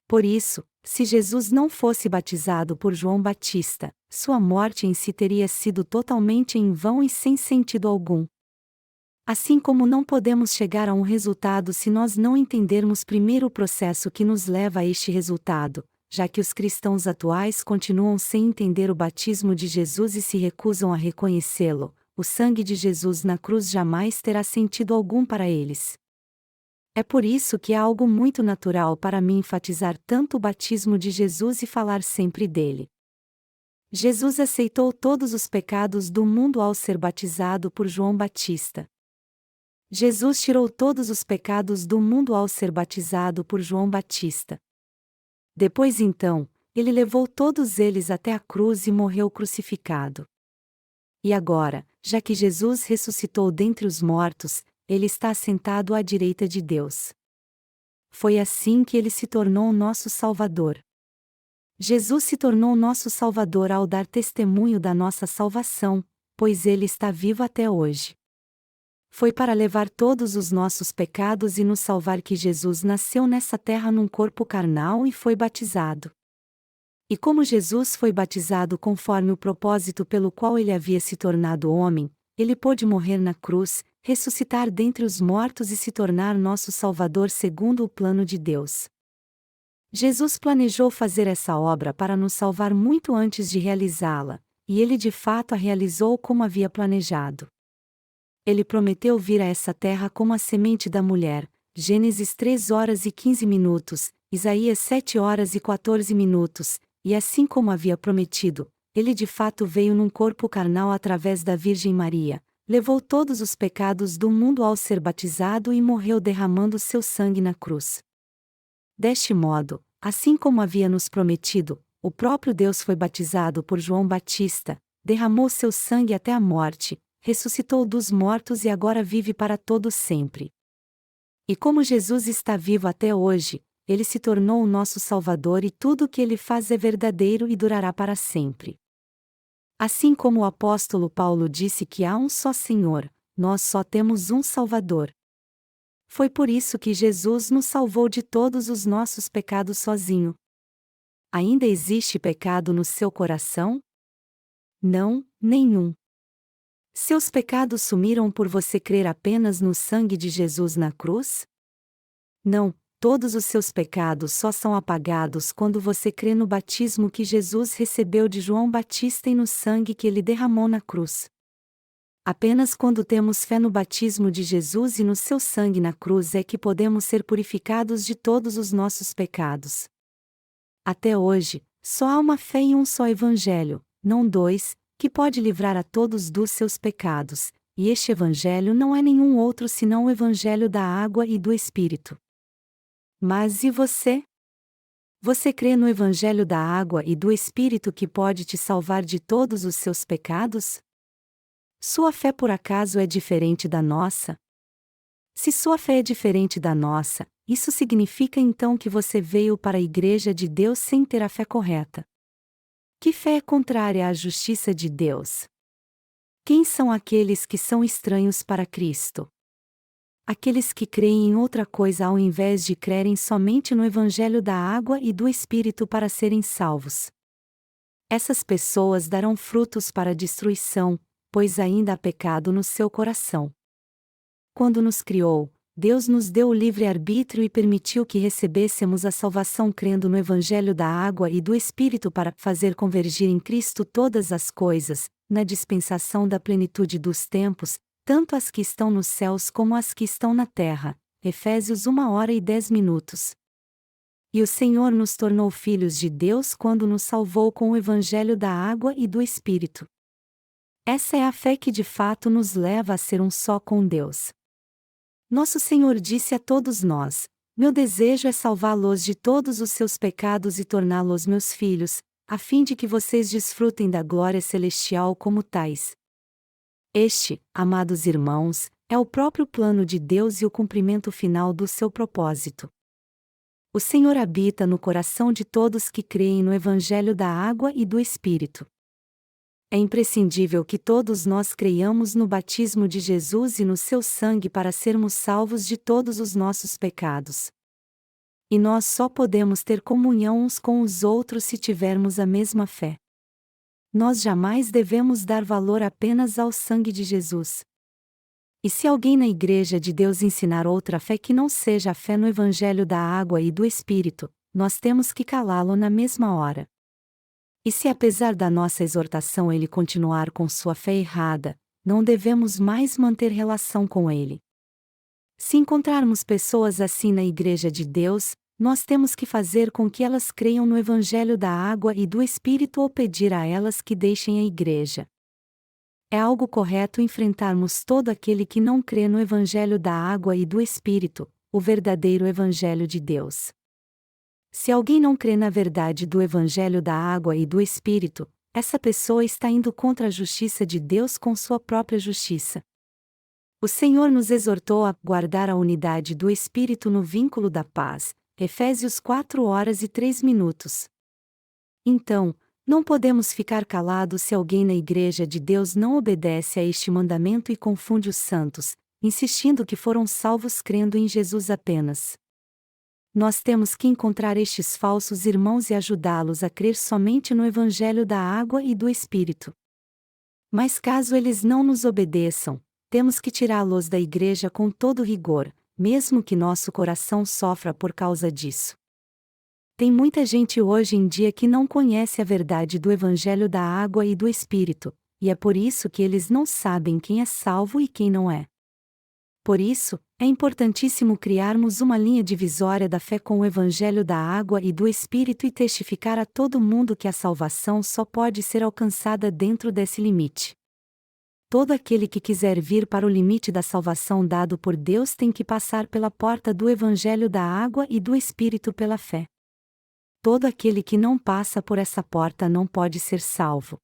Por isso, se Jesus não fosse batizado por João Batista, sua morte em si teria sido totalmente em vão e sem sentido algum. Assim como não podemos chegar a um resultado se nós não entendermos primeiro o processo que nos leva a este resultado, já que os cristãos atuais continuam sem entender o batismo de Jesus e se recusam a reconhecê-lo, o sangue de Jesus na cruz jamais terá sentido algum para eles. É por isso que é algo muito natural para mim enfatizar tanto o batismo de Jesus e falar sempre dele. Jesus aceitou todos os pecados do mundo ao ser batizado por João Batista. Jesus tirou todos os pecados do mundo ao ser batizado por João Batista. Depois então, ele levou todos eles até a cruz e morreu crucificado. E agora, já que Jesus ressuscitou dentre os mortos, ele está sentado à direita de Deus. Foi assim que ele se tornou nosso Salvador. Jesus se tornou nosso Salvador ao dar testemunho da nossa salvação, pois ele está vivo até hoje. Foi para levar todos os nossos pecados e nos salvar que Jesus nasceu nessa terra num corpo carnal e foi batizado. E como Jesus foi batizado conforme o propósito pelo qual ele havia se tornado homem, ele pôde morrer na cruz, ressuscitar dentre os mortos e se tornar nosso Salvador segundo o plano de Deus. Jesus planejou fazer essa obra para nos salvar muito antes de realizá-la, e ele de fato a realizou como havia planejado. Ele prometeu vir a essa terra como a semente da mulher, Gênesis 3h15, Isaías 7h14, e assim como havia prometido, ele de fato veio num corpo carnal através da Virgem Maria, levou todos os pecados do mundo ao ser batizado e morreu derramando seu sangue na cruz. Deste modo, assim como havia nos prometido, o próprio Deus foi batizado por João Batista, derramou seu sangue até a morte, ressuscitou dos mortos e agora vive para todo sempre. E como Jesus está vivo até hoje, ele se tornou o nosso Salvador e tudo o que ele faz é verdadeiro e durará para sempre. Assim como o apóstolo Paulo disse que há um só Senhor, nós só temos um Salvador. Foi por isso que Jesus nos salvou de todos os nossos pecados sozinho. Ainda existe pecado no seu coração? Não, nenhum. Seus pecados sumiram por você crer apenas no sangue de Jesus na cruz? Não, todos os seus pecados só são apagados quando você crê no batismo que Jesus recebeu de João Batista e no sangue que ele derramou na cruz. Apenas quando temos fé no batismo de Jesus e no seu sangue na cruz é que podemos ser purificados de todos os nossos pecados. Até hoje, só há uma fé em um só Evangelho, não dois, que pode livrar a todos dos seus pecados, e este Evangelho não é nenhum outro senão o Evangelho da água e do Espírito. Mas e você? Você crê no Evangelho da água e do Espírito que pode te salvar de todos os seus pecados? Sua fé por acaso é diferente da nossa? Se sua fé é diferente da nossa, isso significa então que você veio para a Igreja de Deus sem ter a fé correta. Que fé é contrária à justiça de Deus? Quem são aqueles que são estranhos para Cristo? Aqueles que creem em outra coisa ao invés de crerem somente no Evangelho da água e do Espírito para serem salvos. Essas pessoas darão frutos para a destruição, pois ainda há pecado no seu coração. Quando nos criou, Deus nos deu o livre-arbítrio e permitiu que recebêssemos a salvação crendo no Evangelho da água e do Espírito para fazer convergir em Cristo todas as coisas, na dispensação da plenitude dos tempos, tanto as que estão nos céus como as que estão na terra. Efésios 1h10. E o Senhor nos tornou filhos de Deus quando nos salvou com o Evangelho da água e do Espírito. Essa é a fé que de fato nos leva a ser um só com Deus. Nosso Senhor disse a todos nós: meu desejo é salvá-los de todos os seus pecados e torná-los meus filhos, a fim de que vocês desfrutem da glória celestial como tais. Este, amados irmãos, É o próprio plano de Deus e o cumprimento final do seu propósito. O Senhor habita no coração de todos que creem no Evangelho da Água e do Espírito. É imprescindível que todos nós creiamos no batismo de Jesus e no seu sangue para sermos salvos de todos os nossos pecados. E nós só podemos ter comunhão uns com os outros se tivermos a mesma fé. Nós jamais devemos dar valor apenas ao sangue de Jesus. E se alguém na Igreja de Deus ensinar outra fé que não seja a fé no Evangelho da Água e do Espírito, nós temos que calá-lo na mesma hora. E se apesar da nossa exortação ele continuar com sua fé errada, não devemos mais manter relação com ele. Se encontrarmos pessoas assim na Igreja de Deus, nós temos que fazer com que elas creiam no Evangelho da Água e do Espírito ou pedir a elas que deixem a Igreja. É algo correto enfrentarmos todo aquele que não crê no Evangelho da Água e do Espírito, o verdadeiro Evangelho de Deus. Se alguém não crê na verdade do Evangelho da Água e do Espírito, essa pessoa está indo contra a justiça de Deus com sua própria justiça. O Senhor nos exortou a guardar a unidade do Espírito no vínculo da paz, Efésios 4:03. Então, não podemos ficar calados se alguém na Igreja de Deus não obedece a este mandamento e confunde os santos, insistindo que foram salvos crendo em Jesus apenas. Nós temos que encontrar estes falsos irmãos e ajudá-los a crer somente no Evangelho da Água e do Espírito. Mas caso eles não nos obedeçam, temos que tirá-los da Igreja com todo rigor, mesmo que nosso coração sofra por causa disso. Tem muita gente hoje em dia que não conhece a verdade do Evangelho da Água e do Espírito, e é por isso que eles não sabem quem é salvo e quem não é. Por isso, é importantíssimo criarmos uma linha divisória da fé com o Evangelho da Água e do Espírito e testificar a todo mundo que a salvação só pode ser alcançada dentro desse limite. Todo aquele que quiser vir para o limite da salvação dado por Deus tem que passar pela porta do Evangelho da Água e do Espírito pela fé. Todo aquele que não passa por essa porta não pode ser salvo.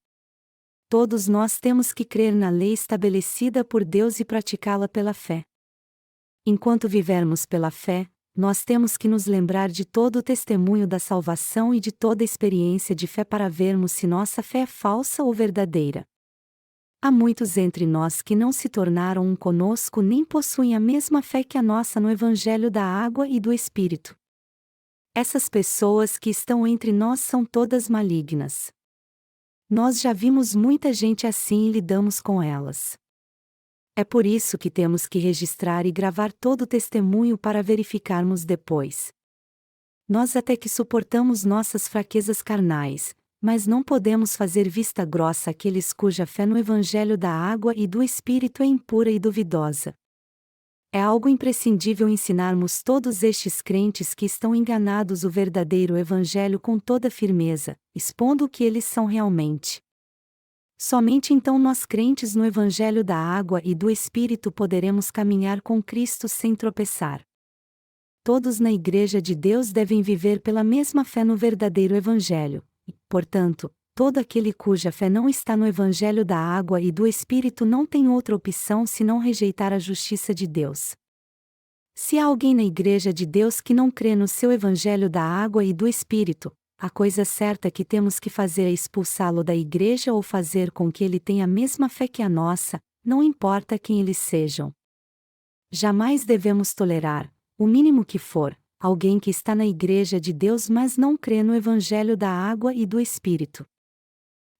Todos nós temos que crer na lei estabelecida por Deus e praticá-la pela fé. Enquanto vivermos pela fé, nós temos que nos lembrar de todo o testemunho da salvação e de toda a experiência de fé para vermos se nossa fé é falsa ou verdadeira. Há muitos entre nós que não se tornaram um conosco nem possuem a mesma fé que a nossa no Evangelho da Água e do Espírito. Essas pessoas que estão entre nós são todas malignas. Nós já vimos muita gente assim e lidamos com elas. É por isso que temos que registrar e gravar todo o testemunho para verificarmos depois. Nós até que suportamos nossas fraquezas carnais, mas não podemos fazer vista grossa àqueles cuja fé no Evangelho da Água e do Espírito é impura e duvidosa. É algo imprescindível ensinarmos todos estes crentes que estão enganados o verdadeiro Evangelho com toda firmeza, expondo o que eles são realmente. Somente então nós crentes no Evangelho da Água e do Espírito poderemos caminhar com Cristo sem tropeçar. Todos na Igreja de Deus devem viver pela mesma fé no verdadeiro Evangelho, e, portanto, todo aquele cuja fé não está no Evangelho da Água e do Espírito não tem outra opção senão rejeitar a justiça de Deus. Se há alguém na Igreja de Deus que não crê no seu Evangelho da Água e do Espírito, a coisa certa que temos que fazer é expulsá-lo da Igreja ou fazer com que ele tenha a mesma fé que a nossa, não importa quem eles sejam. Jamais devemos tolerar, o mínimo que for, alguém que está na Igreja de Deus mas não crê no Evangelho da Água e do Espírito.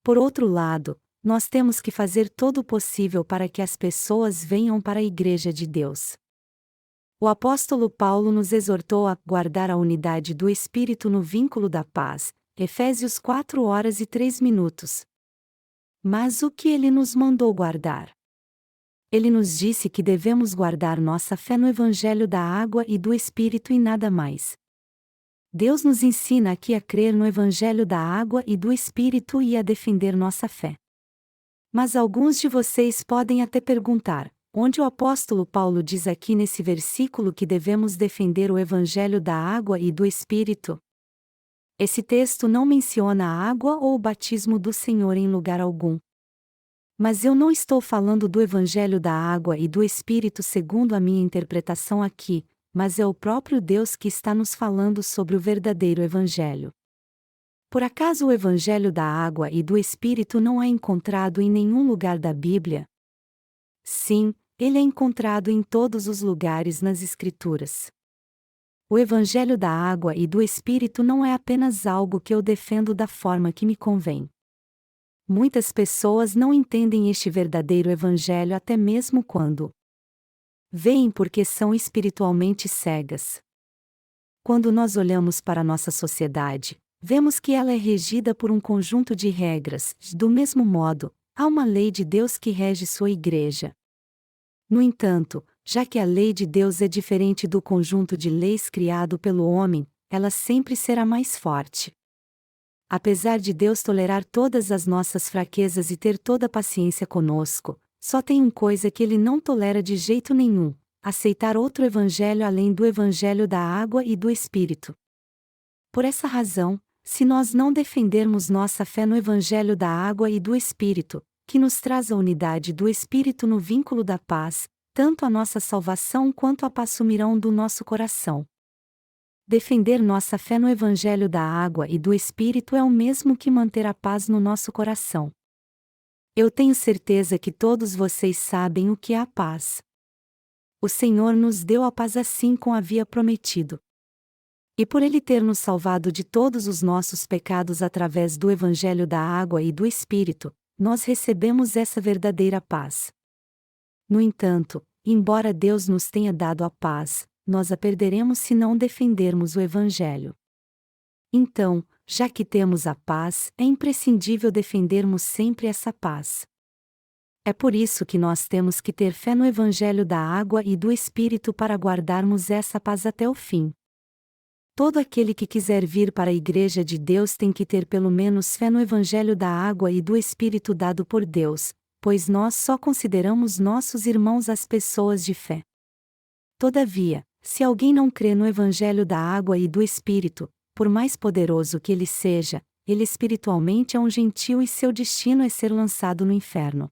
Por outro lado, nós temos que fazer todo o possível para que as pessoas venham para a Igreja de Deus. O apóstolo Paulo nos exortou a guardar a unidade do Espírito no vínculo da paz, Efésios 4:03. Mas o que ele nos mandou guardar? Ele nos disse que devemos guardar nossa fé no Evangelho da Água e do Espírito e nada mais. Deus nos ensina aqui a crer no Evangelho da Água e do Espírito e a defender nossa fé. Mas alguns de vocês podem até perguntar: onde o apóstolo Paulo diz aqui nesse versículo que devemos defender o Evangelho da Água e do Espírito? Esse texto não menciona a água ou o batismo do Senhor em lugar algum. Mas eu não estou falando do Evangelho da água e do Espírito segundo a minha interpretação aqui, mas é o próprio Deus que está nos falando sobre o verdadeiro Evangelho. Por acaso o Evangelho da água e do Espírito não é encontrado em nenhum lugar da Bíblia? Sim, ele é encontrado em todos os lugares nas Escrituras. O Evangelho da água e do Espírito não é apenas algo que eu defendo da forma que me convém. Muitas pessoas não entendem este verdadeiro Evangelho até mesmo quando veem porque são espiritualmente cegas. Quando nós olhamos para nossa sociedade, vemos que ela é regida por um conjunto de regras, do mesmo modo, há uma lei de Deus que rege sua igreja. No entanto, já que a lei de Deus é diferente do conjunto de leis criado pelo homem, ela sempre será mais forte. Apesar de Deus tolerar todas as nossas fraquezas e ter toda a paciência conosco, só tem uma coisa que ele não tolera de jeito nenhum: aceitar outro evangelho além do evangelho da água e do Espírito. Por essa razão, se nós não defendermos nossa fé no evangelho da água e do Espírito, que nos traz a unidade do Espírito no vínculo da paz, tanto a nossa salvação quanto a paz sumirão do nosso coração. Defender nossa fé no Evangelho da água e do Espírito é o mesmo que manter a paz no nosso coração. Eu tenho certeza que todos vocês sabem o que é a paz. O Senhor nos deu a paz assim como havia prometido. E por Ele ter nos salvado de todos os nossos pecados através do Evangelho da água e do Espírito, nós recebemos essa verdadeira paz. No entanto, embora Deus nos tenha dado a paz, nós a perderemos se não defendermos o Evangelho. Então, já que temos a paz, é imprescindível defendermos sempre essa paz. É por isso que nós temos que ter fé no Evangelho da água e do Espírito para guardarmos essa paz até o fim. Todo aquele que quiser vir para a Igreja de Deus tem que ter pelo menos fé no Evangelho da água e do Espírito dado por Deus, pois nós só consideramos nossos irmãos as pessoas de fé. Todavia, se alguém não crê no Evangelho da água e do Espírito, por mais poderoso que ele seja, ele espiritualmente é um gentio e seu destino é ser lançado no inferno.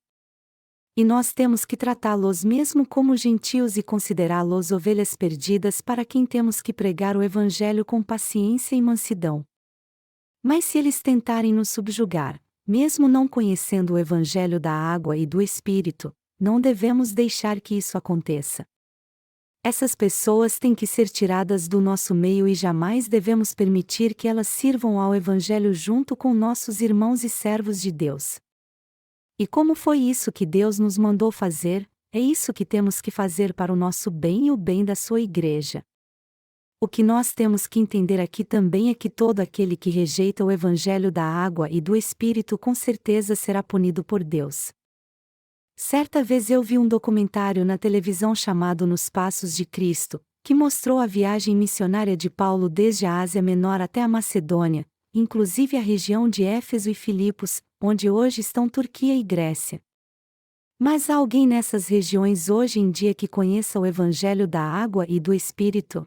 E nós temos que tratá-los mesmo como gentios e considerá-los ovelhas perdidas para quem temos que pregar o Evangelho com paciência e mansidão. Mas se eles tentarem nos subjugar, mesmo não conhecendo o Evangelho da água e do Espírito, não devemos deixar que isso aconteça. Essas pessoas têm que ser tiradas do nosso meio e jamais devemos permitir que elas sirvam ao Evangelho junto com nossos irmãos e servos de Deus. E como foi isso que Deus nos mandou fazer, é isso que temos que fazer para o nosso bem e o bem da sua igreja. O que nós temos que entender aqui também é que todo aquele que rejeita o Evangelho da água e do Espírito com certeza será punido por Deus. Certa vez eu vi um documentário na televisão chamado Nos Passos de Cristo, que mostrou a viagem missionária de Paulo desde a Ásia Menor até a Macedônia, inclusive a região de Éfeso e Filipos, onde hoje estão Turquia e Grécia. Mas há alguém nessas regiões hoje em dia que conheça o Evangelho da água e do Espírito?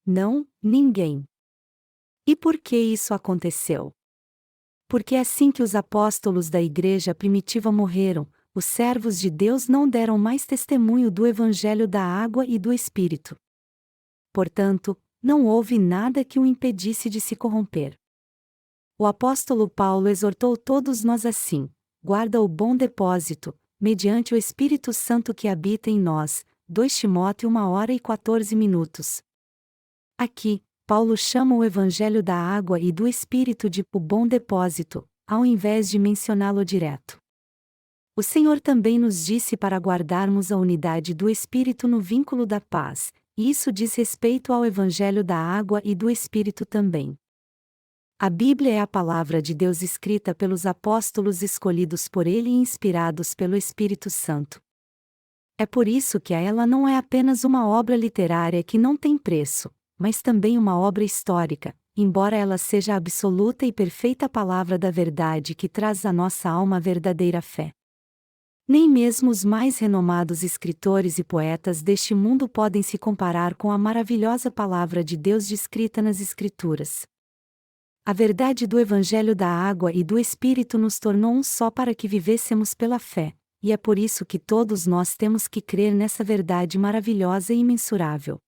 Não, ninguém. E por que isso aconteceu? Porque assim que os apóstolos da igreja primitiva morreram, os servos de Deus não deram mais testemunho do Evangelho da água e do Espírito. Portanto, não houve nada que o impedisse de se corromper. O apóstolo Paulo exortou todos nós assim: guarda o bom depósito, mediante o Espírito Santo que habita em nós. 2 Timóteo 1h14. Aqui, Paulo chama o Evangelho da água e do Espírito de o bom depósito, ao invés de mencioná-lo direto. O Senhor também nos disse para guardarmos a unidade do Espírito no vínculo da paz, e isso diz respeito ao Evangelho da água e do Espírito também. A Bíblia é a palavra de Deus escrita pelos apóstolos escolhidos por Ele e inspirados pelo Espírito Santo. É por isso que ela não é apenas uma obra literária que não tem preço, mas também uma obra histórica, embora ela seja a absoluta e perfeita palavra da verdade que traz à nossa alma a verdadeira fé. Nem mesmo os mais renomados escritores e poetas deste mundo podem se comparar com a maravilhosa palavra de Deus descrita nas Escrituras. A verdade do Evangelho da água e do Espírito nos tornou um só para que vivêssemos pela fé, e é por isso que todos nós temos que crer nessa verdade maravilhosa e imensurável.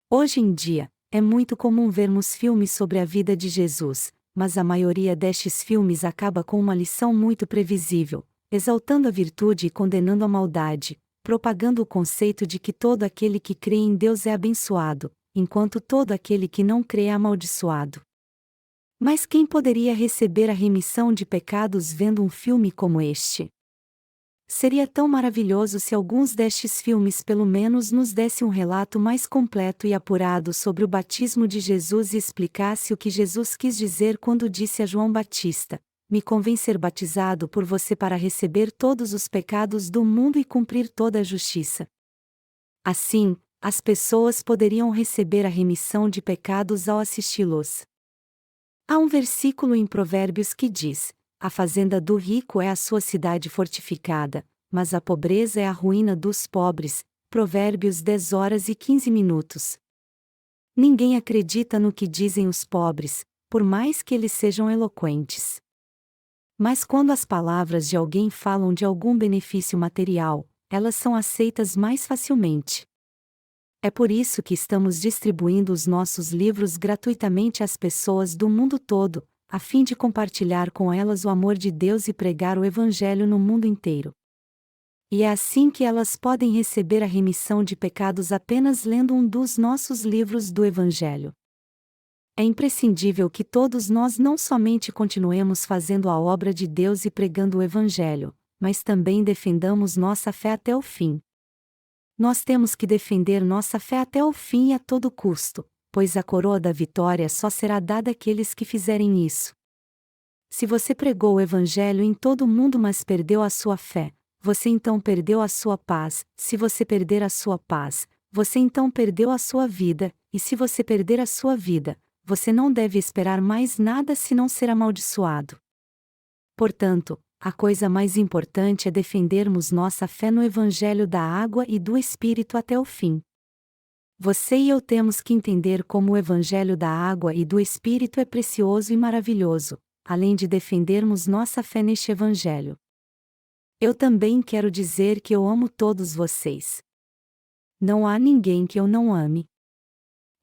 Hoje em dia, é muito comum vermos filmes sobre a vida de Jesus, mas a maioria destes filmes acaba com uma lição muito previsível, exaltando a virtude e condenando a maldade, propagando o conceito de que todo aquele que crê em Deus é abençoado, enquanto todo aquele que não crê é amaldiçoado. Mas quem poderia receber a remissão de pecados vendo um filme como este? Seria tão maravilhoso se alguns destes filmes pelo menos nos desse um relato mais completo e apurado sobre o batismo de Jesus e explicasse o que Jesus quis dizer quando disse a João Batista: "Me convém ser batizado por você para receber todos os pecados do mundo e cumprir toda a justiça." Assim, as pessoas poderiam receber a remissão de pecados ao assisti-los. Há um versículo em Provérbios que diz: "A fazenda do rico é a sua cidade fortificada, mas a pobreza é a ruína dos pobres." Provérbios 10h15. Ninguém acredita no que dizem os pobres, por mais que eles sejam eloquentes. Mas quando as palavras de alguém falam de algum benefício material, elas são aceitas mais facilmente. É por isso que estamos distribuindo os nossos livros gratuitamente às pessoas do mundo todo, a fim de compartilhar com elas o amor de Deus e pregar o Evangelho no mundo inteiro. E é assim que elas podem receber a remissão de pecados apenas lendo um dos nossos livros do Evangelho. É imprescindível que todos nós não somente continuemos fazendo a obra de Deus e pregando o Evangelho, mas também defendamos nossa fé até o fim. Nós temos que defender nossa fé até o fim e a todo custo, pois a coroa da vitória só será dada àqueles que fizerem isso. Se você pregou o Evangelho em todo o mundo mas perdeu a sua fé, você então perdeu a sua paz. Se você perder a sua paz, você então perdeu a sua vida, e se você perder a sua vida, você não deve esperar mais nada senão ser amaldiçoado. Portanto, a coisa mais importante é defendermos nossa fé no Evangelho da água e do Espírito até o fim. Você e eu temos que entender como o Evangelho da água e do Espírito é precioso e maravilhoso, além de defendermos nossa fé neste Evangelho. Eu também quero dizer que eu amo todos vocês. Não há ninguém que eu não ame.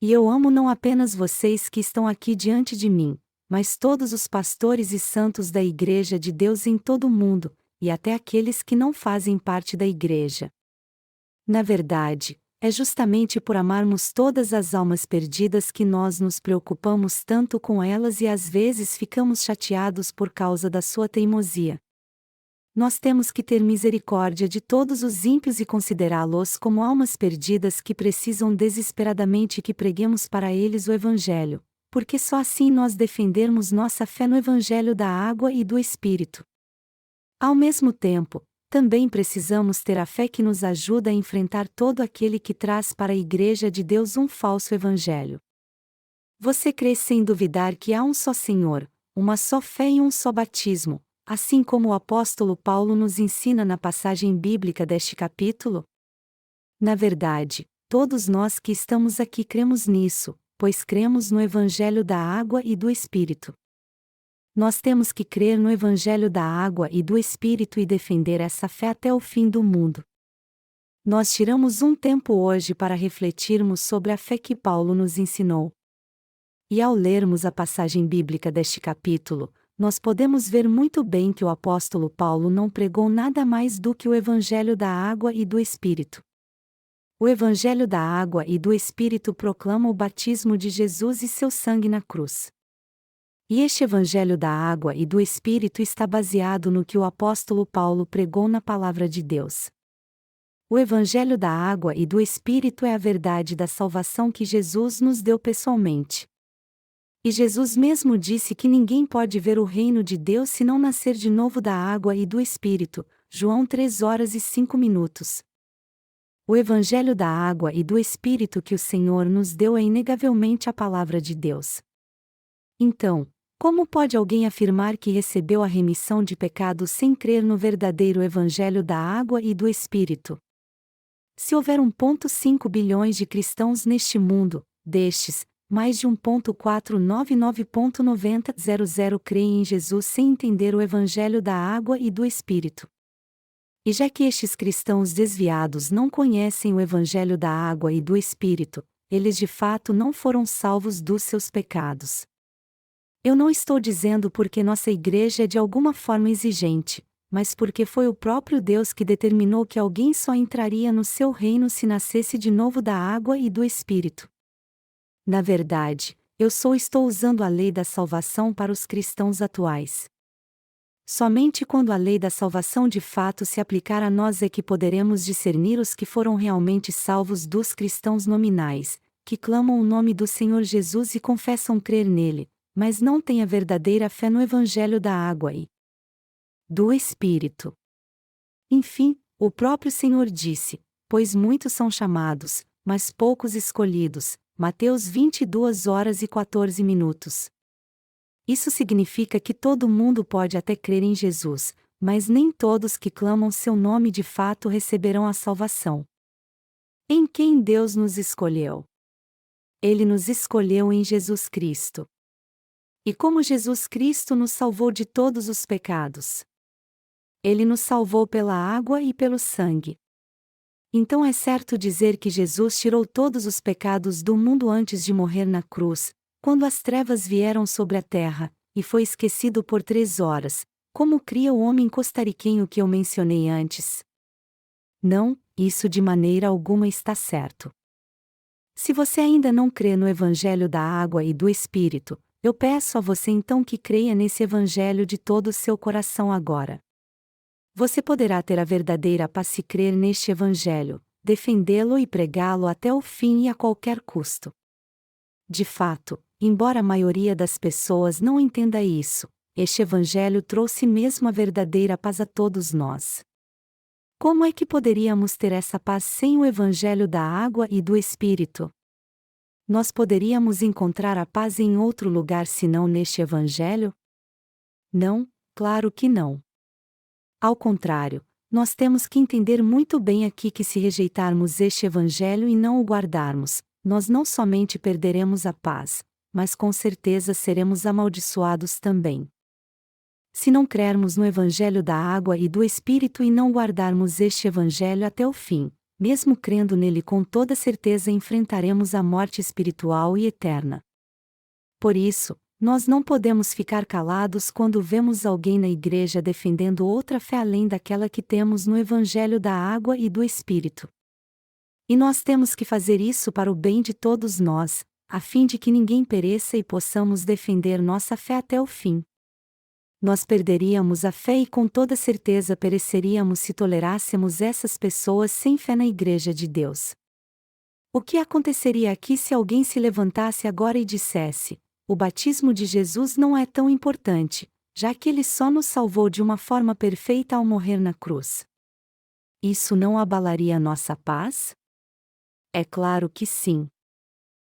E eu amo não apenas vocês que estão aqui diante de mim, mas todos os pastores e santos da Igreja de Deus em todo o mundo, e até aqueles que não fazem parte da Igreja. Na verdade, é justamente por amarmos todas as almas perdidas que nós nos preocupamos tanto com elas e às vezes ficamos chateados por causa da sua teimosia. Nós temos que ter misericórdia de todos os ímpios e considerá-los como almas perdidas que precisam desesperadamente que preguemos para eles o Evangelho, porque só assim nós defendermos nossa fé no Evangelho da água e do Espírito. Ao mesmo tempo, também precisamos ter a fé que nos ajuda a enfrentar todo aquele que traz para a Igreja de Deus um falso Evangelho. Você crê sem duvidar que há um só Senhor, uma só fé e um só batismo, assim como o apóstolo Paulo nos ensina na passagem bíblica deste capítulo? Na verdade, todos nós que estamos aqui cremos nisso, pois cremos no Evangelho da água e do Espírito. Nós temos que crer no Evangelho da água e do Espírito e defender essa fé até o fim do mundo. Nós tiramos um tempo hoje para refletirmos sobre a fé que Paulo nos ensinou. E ao lermos a passagem bíblica deste capítulo, nós podemos ver muito bem que o apóstolo Paulo não pregou nada mais do que o Evangelho da água e do Espírito. O Evangelho da água e do Espírito proclama o batismo de Jesus e seu sangue na cruz. E este Evangelho da água e do Espírito está baseado no que o apóstolo Paulo pregou na Palavra de Deus. O Evangelho da água e do Espírito é a verdade da salvação que Jesus nos deu pessoalmente. E Jesus mesmo disse que ninguém pode ver o reino de Deus se não nascer de novo da água e do Espírito, João 3h05. O Evangelho da água e do Espírito que o Senhor nos deu é inegavelmente a Palavra de Deus. Então, como pode alguém afirmar que recebeu a remissão de pecados sem crer no verdadeiro Evangelho da água e do Espírito? Se houver 1,5 bilhões de cristãos neste mundo, destes, mais de 1.499.9000 creem em Jesus sem entender o Evangelho da água e do Espírito. E já que estes cristãos desviados não conhecem o Evangelho da água e do Espírito, eles de fato não foram salvos dos seus pecados. Eu não estou dizendo porque nossa igreja é de alguma forma exigente, mas porque foi o próprio Deus que determinou que alguém só entraria no seu reino se nascesse de novo da água e do Espírito. Na verdade, estou usando a lei da salvação para os cristãos atuais. Somente quando a lei da salvação de fato se aplicar a nós é que poderemos discernir os que foram realmente salvos dos cristãos nominais, que clamam o nome do Senhor Jesus e confessam crer nele, mas não têm a verdadeira fé no Evangelho da água e do Espírito. Enfim, o próprio Senhor disse: pois muitos são chamados, mas poucos escolhidos. Mateus 22h14. Isso significa que todo mundo pode até crer em Jesus, mas nem todos que clamam seu nome de fato receberão a salvação. Em quem Deus nos escolheu? Ele nos escolheu em Jesus Cristo. E como Jesus Cristo nos salvou de todos os pecados? Ele nos salvou pela água e pelo sangue. Então é certo dizer que Jesus tirou todos os pecados do mundo antes de morrer na cruz, quando as trevas vieram sobre a terra, e foi esquecido por 3 horas, como cria o homem costariquenho que eu mencionei antes. Não, isso de maneira alguma está certo. Se você ainda não crê no Evangelho da água e do Espírito, eu peço a você então que creia nesse Evangelho de todo o seu coração agora. Você poderá ter a verdadeira paz se crer neste Evangelho, defendê-lo e pregá-lo até o fim e a qualquer custo. De fato, embora a maioria das pessoas não entenda isso, este Evangelho trouxe mesmo a verdadeira paz a todos nós. Como é que poderíamos ter essa paz sem o Evangelho da água e do Espírito? Nós poderíamos encontrar a paz em outro lugar senão neste Evangelho? Não, claro que não. Ao contrário, nós temos que entender muito bem aqui que se rejeitarmos este Evangelho e não o guardarmos, nós não somente perderemos a paz, mas com certeza seremos amaldiçoados também. Se não crermos no Evangelho da água e do Espírito e não guardarmos este Evangelho até o fim, mesmo crendo nele com toda certeza enfrentaremos a morte espiritual e eterna. Por isso, nós não podemos ficar calados quando vemos alguém na igreja defendendo outra fé além daquela que temos no Evangelho da água e do Espírito. E nós temos que fazer isso para o bem de todos nós, a fim de que ninguém pereça e possamos defender nossa fé até o fim. Nós perderíamos a fé e com toda certeza pereceríamos se tolerássemos essas pessoas sem fé na Igreja de Deus. O que aconteceria aqui se alguém se levantasse agora e dissesse: o batismo de Jesus não é tão importante, já que ele só nos salvou de uma forma perfeita ao morrer na cruz? Isso não abalaria nossa paz? É claro que sim.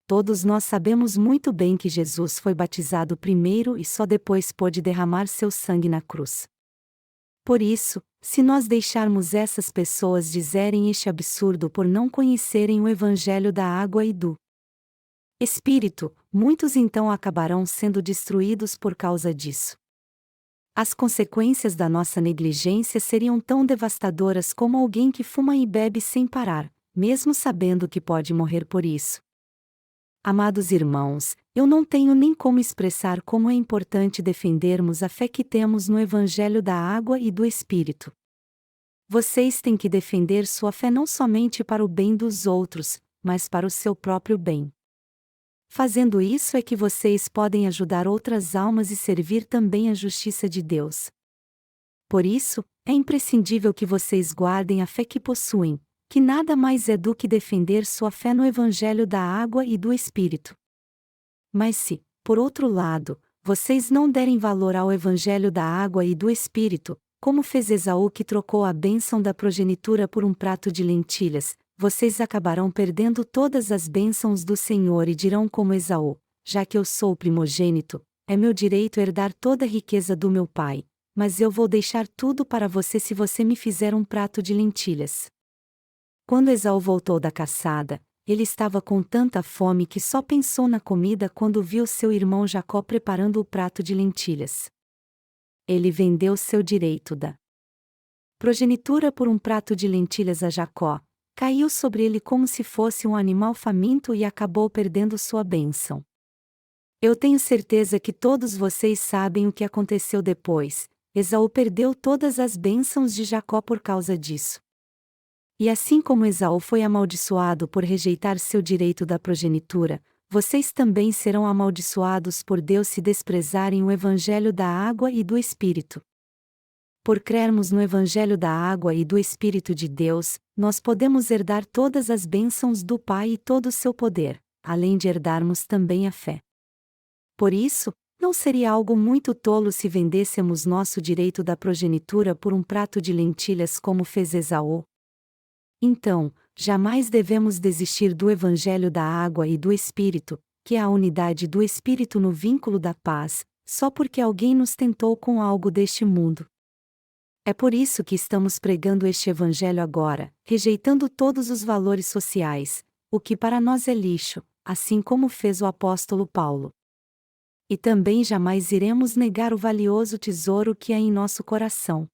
Todos nós sabemos muito bem que Jesus foi batizado primeiro e só depois pôde derramar seu sangue na cruz. Por isso, se nós deixarmos essas pessoas dizerem este absurdo por não conhecerem o Evangelho da água e do Espírito, muitos então acabarão sendo destruídos por causa disso. As consequências da nossa negligência seriam tão devastadoras como alguém que fuma e bebe sem parar, mesmo sabendo que pode morrer por isso. Amados irmãos, eu não tenho nem como expressar como é importante defendermos a fé que temos no Evangelho da água e do Espírito. Vocês têm que defender sua fé não somente para o bem dos outros, mas para o seu próprio bem. Fazendo isso é que vocês podem ajudar outras almas e servir também a justiça de Deus. Por isso, é imprescindível que vocês guardem a fé que possuem, que nada mais é do que defender sua fé no Evangelho da água e do Espírito. Mas se, por outro lado, vocês não derem valor ao Evangelho da água e do Espírito, como fez Esaú que trocou a bênção da progenitura por um prato de lentilhas, vocês acabarão perdendo todas as bênçãos do Senhor e dirão como Esaú: já que eu sou o primogênito, é meu direito herdar toda a riqueza do meu pai, mas eu vou deixar tudo para você se você me fizer um prato de lentilhas. Quando Esaú voltou da caçada, ele estava com tanta fome que só pensou na comida quando viu seu irmão Jacó preparando o prato de lentilhas. Ele vendeu seu direito da progenitura por um prato de lentilhas a Jacó, caiu sobre ele como se fosse um animal faminto e acabou perdendo sua bênção. Eu tenho certeza que todos vocês sabem o que aconteceu depois. Esaú perdeu todas as bênçãos de Jacó por causa disso. E assim como Esaú foi amaldiçoado por rejeitar seu direito da progenitura, vocês também serão amaldiçoados por Deus se desprezarem o Evangelho da água e do Espírito. Por crermos no Evangelho da água e do Espírito de Deus, nós podemos herdar todas as bênçãos do Pai e todo o seu poder, além de herdarmos também a fé. Por isso, não seria algo muito tolo se vendêssemos nosso direito da progenitura por um prato de lentilhas como fez Esaú? Então, jamais devemos desistir do Evangelho da água e do Espírito, que é a unidade do Espírito no vínculo da paz, só porque alguém nos tentou com algo deste mundo. É por isso que estamos pregando este Evangelho agora, rejeitando todos os valores sociais, o que para nós é lixo, assim como fez o apóstolo Paulo. E também jamais iremos negar o valioso tesouro que há em nosso coração.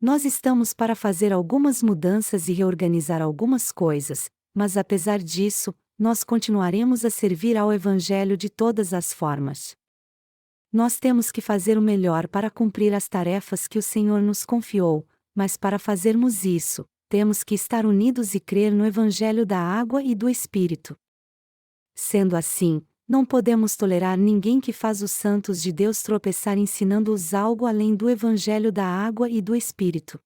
Nós estamos para fazer algumas mudanças e reorganizar algumas coisas, mas apesar disso, nós continuaremos a servir ao Evangelho de todas as formas. Nós temos que fazer o melhor para cumprir as tarefas que o Senhor nos confiou, mas para fazermos isso, temos que estar unidos e crer no Evangelho da água e do Espírito. Sendo assim, não podemos tolerar ninguém que faz os santos de Deus tropeçar ensinando-os algo além do Evangelho da água e do Espírito.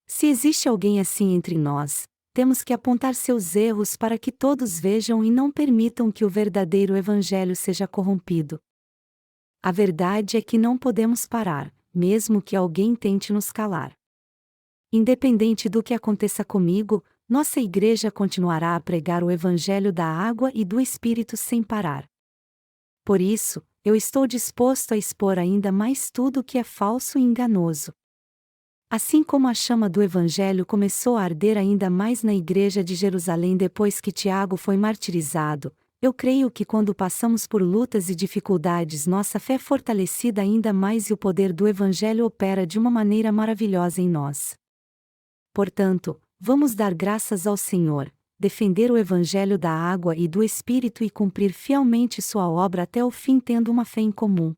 Se existe alguém assim entre nós, temos que apontar seus erros para que todos vejam e não permitam que o verdadeiro Evangelho seja corrompido. A verdade é que não podemos parar, mesmo que alguém tente nos calar. Independente do que aconteça comigo, nossa igreja continuará a pregar o Evangelho da água e do Espírito sem parar. Por isso, eu estou disposto a expor ainda mais tudo o que é falso e enganoso. Assim como a chama do Evangelho começou a arder ainda mais na igreja de Jerusalém depois que Tiago foi martirizado, eu creio que quando passamos por lutas e dificuldades nossa fé é fortalecida ainda mais e o poder do Evangelho opera de uma maneira maravilhosa em nós. Portanto, vamos dar graças ao Senhor, defender o Evangelho da água e do Espírito e cumprir fielmente sua obra até o fim tendo uma fé em comum.